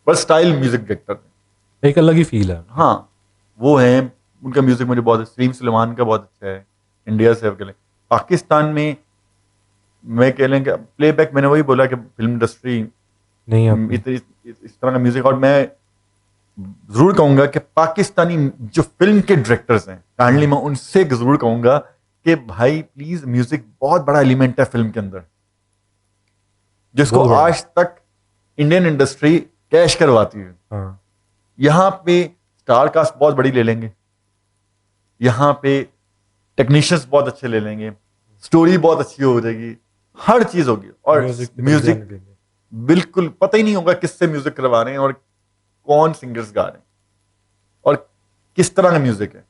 वर्सटाइल म्यूजिक डायरेक्टर हैं। एक अलग ही फील है। हाँ वो हैं, उनका म्यूजिक मुझे बहुत, सलीम सुलेमान का बहुत अच्छा है इंडिया से अकेले। पाकिस्तान में मैं कह लें कि प्लेबैक, मैंने वही बोला कि फिल्म इंडस्ट्री नहीं आपने। इस तरह का म्यूजिक। और मैं जरूर कहूंगा कि पाकिस्तानी जो फिल्म के डायरेक्टर्स हैं, काइंडली मैं उनसे जरूर कहूंगा कि भाई प्लीज, म्यूजिक बहुत बड़ा एलिमेंट है फिल्म के अंदर जिसको बहुत बड़ा। आज तक इंडियन इंडस्ट्री कैश करवाती है। हाँ, यहाँ पे स्टार कास्ट बहुत बड़ी ले लेंगे, यहाँ पे टेक्नीशियंस बहुत अच्छे ले लेंगे, स्टोरी बहुत अच्छी हो जाएगी, हर चीज होगी। और म्यूजिक बिल्कुल पता ही नहीं होगा किससे म्यूजिक करवा रहे हैं और कौन सिंगर्स गा रहे हैं और किस तरह का म्यूजिक है।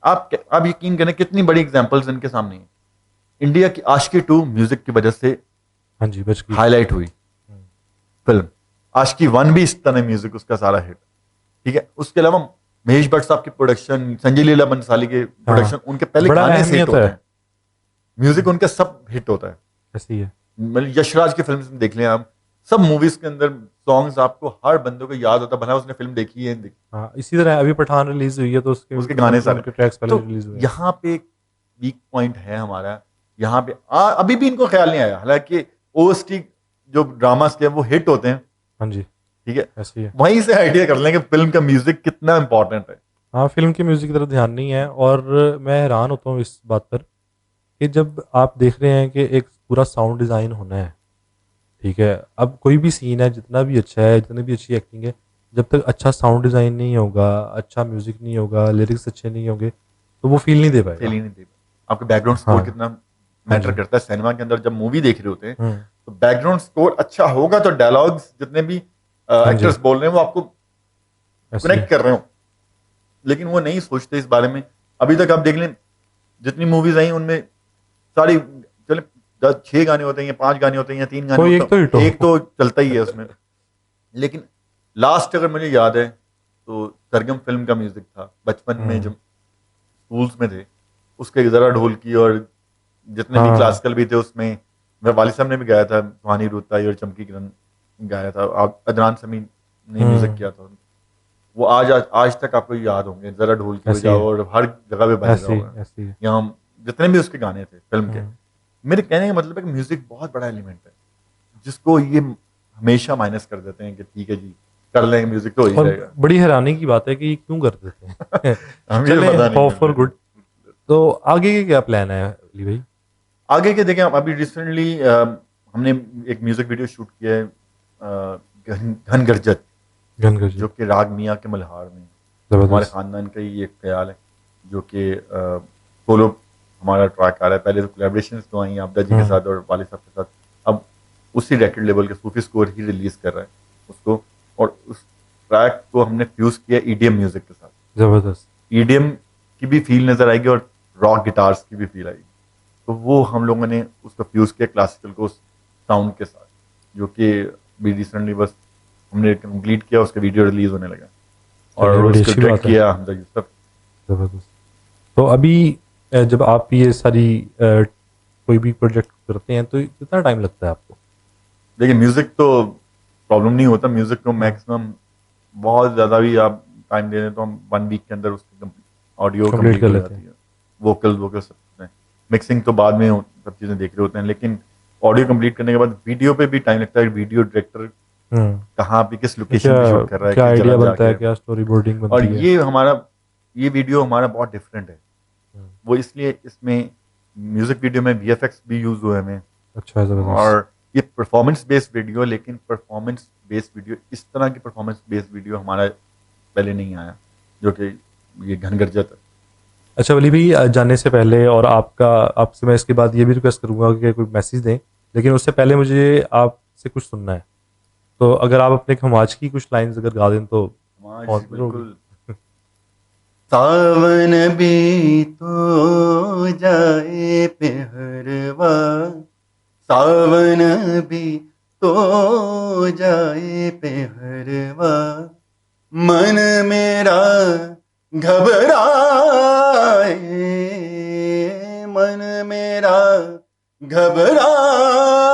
आप यकीन करें कितनी बड़ी एग्जांपल्स इनके सामने हैं। इंडिया की आशिकी 2 म्यूजिक की वजह से हाँ जी, बच गई। हाईलाइट हुई फिल्म। आशिकी 1 भी इस तरह म्यूजिक उसका सारा हिट। ठीक है, उसके अलावा महेश भट्ट साहब की प्रोडक्शन, संजय लीला बंसाली के प्रोडक्शन, उनके पहले बड़ा गाने से हिट अहमियत होते है। हैं, म्यूजिक उनका सब हिट होता है। ऐसी है। मतलब यशराज की फिल्म देख लें आप, सब मूवीज के अंदर सॉन्ग्स आपको हर बंदे को याद होता, भला उसने फिल्म देखी है देखी। हाँ, इसी तरह अभी पठान रिलीज हुई है तो उसके गाने सारे ट्रैक्स पहले तो रिलीज हुए हैं। यहाँ पे एक वीक पॉइंट है हमारा यहाँ पे अभी भी इनको ख्याल नहीं आया, हालांकि ओएसटी जो ड्रामास के वो हिट होते हैं, हाँ जी, ठीक है, ऐसे ही है। वहीं से आइडिया कर लेंगे फिल्म का म्यूजिक कितना इंपॉर्टेंट है। हाँ, फिल्म की म्यूज़िक की तरफ ध्यान नहीं है, और मैं हैरान होता हूँ इस बात पर कि जब आप देख रहे हैं कि एक पूरा साउंड डिज़ाइन होना है, ठीक है, अब कोई भी सीन है, जितना भी अच्छा है, जितनी भी अच्छी एक्टिंग है, जब तक अच्छा साउंड डिज़ाइन नहीं होगा, अच्छा म्यूज़िक नहीं होगा, लिरिक्स अच्छे नहीं होंगे, तो वो फील नहीं दे फील पाएगा। ही नहीं दे, आपके बैकग्राउंड हाँ, स्कोर कितना हाँ मैटर जी। करता है सिनेमा के अंदर। जब मूवी देख रहे होते हैं हुँ, तो बैकग्राउंड स्कोर अच्छा होगा तो डायलॉग्स जितने भी हाँ जी, एक्टर्स बोल रहे हैं वो आपको ऐसे ही है। कनेक्ट कर रहे हो, लेकिन वो नहीं सोचते इस बारे में। अभी तक आप देख लें जितनी मूवीज आई उनमें सारी, चले 6 गाने होते हैं या 5 गाने होते हैं या 3 गाने कोई होते एक तो हिट हैं, एक हो। तो चलता ही है उसमें। लेकिन लास्ट अगर मुझे याद है तो सरगम फिल्म का म्यूजिक था बचपन में हुँ, जब स्कूल्स में थे, उसके जरा ढोलकी और जितने भी हाँ, क्लासिकल भी थे उसमें मेरे वालिद साहब ने भी गाया था, सुहानी रुताई और चमकी किरण गाया था, अदनान समी ने म्यूजिक हुँ, किया था। वो आज तक आपको याद होंगे, जरा ढोलकी ऐसे ही बजाओ है, और हर जगह पे बज रहा ऐसे ही, होगा, ऐसे ही है। या जितने भी उसके गाने थे फिल्म के। हुँ, मेरे कहने का मतलब है कि म्यूजिक बहुत बड़ा एलिमेंट है जिसको ये हमेशा माइनस कर देते हैं कि ठीक है जी कर लेंगे म्यूजिक तो हो ही और जाएगा। बड़ी हैरानी की बात है कि क्यों कर देते हैं। हमें ये चलें, पता नहीं होप है फॉर गुड। फिर। तो आगे के क्या प्लान है अली भाई? आगे के देखें, अभी रिसेंटली हमने एक म्यूजिक वीडियो शूट किया है, घन गरजत, घनघर जी, जो कि राग मियाँ के मल्हार में है। हमारे ज़बरदस्त। ख़ानदान का ही एक ख्याल है, जो कि सोलो हमारा ट्रैक आ रहा है। पहले तो कोलैबोरेशंस तो आई हैं आपदा जी के हुँ, साथ और वालिद साहब के साथ, अब उसी रैकेट लेवल के सूफी स्कोर ही रिलीज़ कर रहा है उसको, और उस ट्रैक को हमने फ्यूज़ किया ईडीएम म्यूज़िक के साथ। ज़बरदस्त। ईडीएम की भी फील नज़र आएगी और रॉक गिटार्स की भी फील आएगी, तो वो हम लोगों ने उसको फ्यूज़ किया क्लासिकल को साउंड के साथ, जो कि भी रिसेंटली बस हमने कंप्लीट किया, उसका वीडियो रिलीज़ होने लगा चलिए, और बड़ी उसको अच्छी डायरेक्ट बात है। किया हमजा यूसुफ। ज़बरदस्त। तो अभी जब आप ये सारी कोई भी प्रोजेक्ट करते हैं तो कितना टाइम लगता है आपको? देखिए म्यूज़िक तो प्रॉब्लम नहीं होता, म्यूज़िक को हुँ, मैक्सिमम बहुत ज़्यादा भी आप टाइम दे दें तो हम 1 वीक के अंदर उसकी ऑडियो कंप्लीट कंप्लीट कर हो लेते जाती हैं। है। वोकल सब चीज़ें, मिक्सिंग तो बाद में सब चीज़ें देख रहे होते हैं, लेकिन ऑडियो कंप्लीट करने के बाद वीडियो पे भी टाइम लगता है। वीडियो डायरेक्टर हुँ, कहाँ पे किस तो लोकेशन क्या पे शूट कर रहा है, क्या किस आइडिया जगह बनता है, जाके। क्या स्टोरी बोर्डिंग और बनती है? ये वीडियो हमारा बहुत डिफरेंट है, हुँ, वो इसलिए इसमें म्यूज़िक वीडियो में वीएफएक्स भी यूज़ हुए हैं, अच्छा, ज़बरदस्त। और ये परफॉर्मेंस बेस्ड वीडियो, लेकिन परफॉर्मेंस बेस्ड वीडियो इस तरह की परफॉर्मेंस बेस्ड वीडियो हमारा पहले नहीं आया, जो कि ये घनगर्जत है। अच्छा वली भाई, जाने से पहले और आपसे मैं इसके बाद ये भी रिक्वेस्ट करूँगा कि कोई मैसेज दें, लेकिन उससे पहले मुझे आपसे कुछ सुनना है। तो अगर आप अपने खमाज की कुछ लाइन्स अगर गा दें तो समाज बहुत होगी। बिल्कुल। सावन भी तो जाए पेहरवा, सावन भी तो जाए पेहरवा, मन मेरा घबराए, मन मेरा घबराए,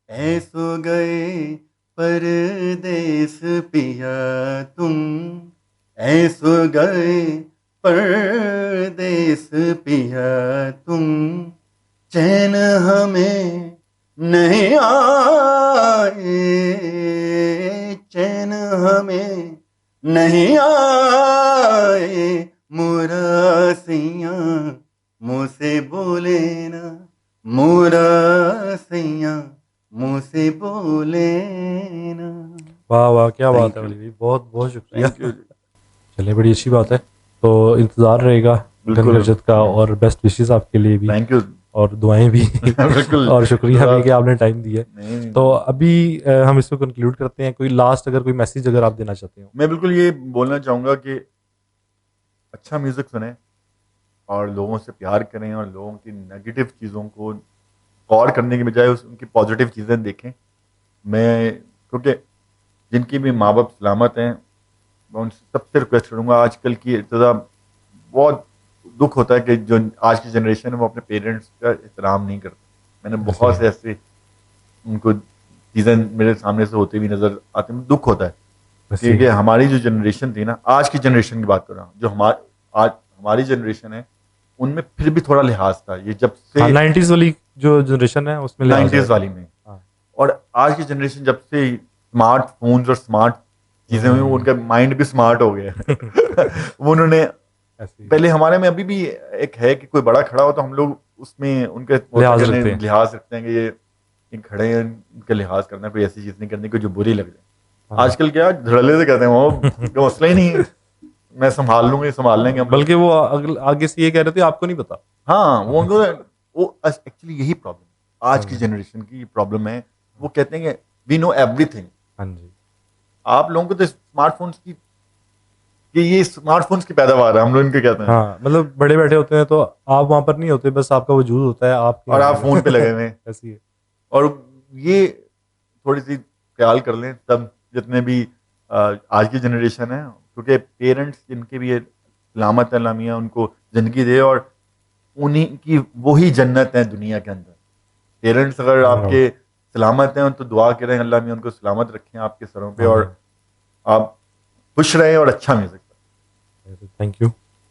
ऐसो गए परदेस पिया तुम, ऐसो गए परदेस पिया तुम, चैन हमें नहीं आए, चैन हमें नहीं आए, मोरा सैया मुँह से बोले ना, मोरा सैया मुँह से बोले ना। वाह वाह, क्या बात थैंक है यू, वली भाई, बहुत बहुत शुक्रिया। Thank you. चलिए, बड़ी अच्छी बात है। तो इंतज़ार रहेगा बिल्कुल, घनगर्जत का, और बेस्ट विशेस आपके लिए भी, थैंक यू। और दुआएं भी। बिल्कुल। और शुक्रिया भी कि आपने टाइम दिया। नहीं, तो अभी हम इसको कंक्लूड करते हैं। कोई लास्ट अगर कोई मैसेज अगर आप देना चाहते हो? मैं बिल्कुल ये बोलना चाहूँगा कि अच्छा म्यूज़िक सुनें और लोगों से प्यार करें और लोगों की नेगेटिव चीज़ों को गौर करने के बजाय उनकी पॉजिटिव चीज़ें देखें। मैं क्योंकि जिनकी भी माँ बाप सलामत हैं, मैं उनसे सबसे रिक्वेस्ट करूँगा, आजकल की इब्तदा बहुत दुख होता है कि जो आज की जनरेशन है वो अपने पेरेंट्स का एहतराम नहीं करती। मैंने ऐसे ही बहुत है, से ऐसे उनको चीज़ें मेरे सामने से होते हुए नज़र आते हैं, दुख होता है ऐसे ही कि है। हमारी जो जनरेशन थी ना, आज की जनरेशन की बात कर रहा हूँ, जो आज हमारी जनरेशन है, उनमें फिर भी थोड़ा लिहाज था। ये जब से हाँ 90s वाली जो जनरेशन है उसमें लिहाज 90s है। वाली में, हाँ। और आज की जनरेशन जब से स्मार्टफोन्स और स्मार्ट चीजें हुई, हम्म। उनका माइंड भी स्मार्ट हो गया है। वो उन्होंने, ऐसे ही पहले हमारे में अभी भी एक है कि कोई बड़ा खड़ा हो तो हम लोग उसमें उनके लिहाज रखते हैं। लिहाज रखते हैं कि ये खड़े हैं, इनका लिहाज करना, कोई ऐसी चीज नहीं करनी कोई जो बुरी लग जाए। हाँ। आजकल क्या धड़ल्ले से कहते हैं, वो कोई मसला ही नहीं है, मैं संभाल लूंगी, संभाल लेंगे हम लोग। बल्कि वो आगे से ये कह रहे थे आपको नहीं पता। हाँ, वो एक्चुअली यही प्रॉब्लम आज की हाँ। जनरेशन की प्रॉब्लम है। वो कहते हैं कि वी नो एवरीथिंग। हाँ जी। आप लोगों को तो स्मार्टफोन्स की, कि ये स्मार्टफोन्स की पैदावार है, हम लोग इनके कहते हैं, हाँ मतलब बड़े बैठे होते हैं तो आप वहां पर नहीं होते, बस आपका वजूद होता है आपके और यहाँ आप फोन पे पे। लगे हुए हैं। ऐसी है। और ये थोड़ी सी ख्याल कर लें तब, जितने भी आज की जनरेशन है, क्योंकि पेरेंट्स जिनके भी सलामत है लामिया उनको जिंदगी दे, और उन्हीं की वही जन्नत है दुनिया के अंदर। पेरेंट्स अगर आपके सलामत हैं तो दुआ करें अल्लाह मियां उनको सलामत रखें आपके सरों पे, और आप खुश रहें और अच्छा म्यूजिक। Thank you.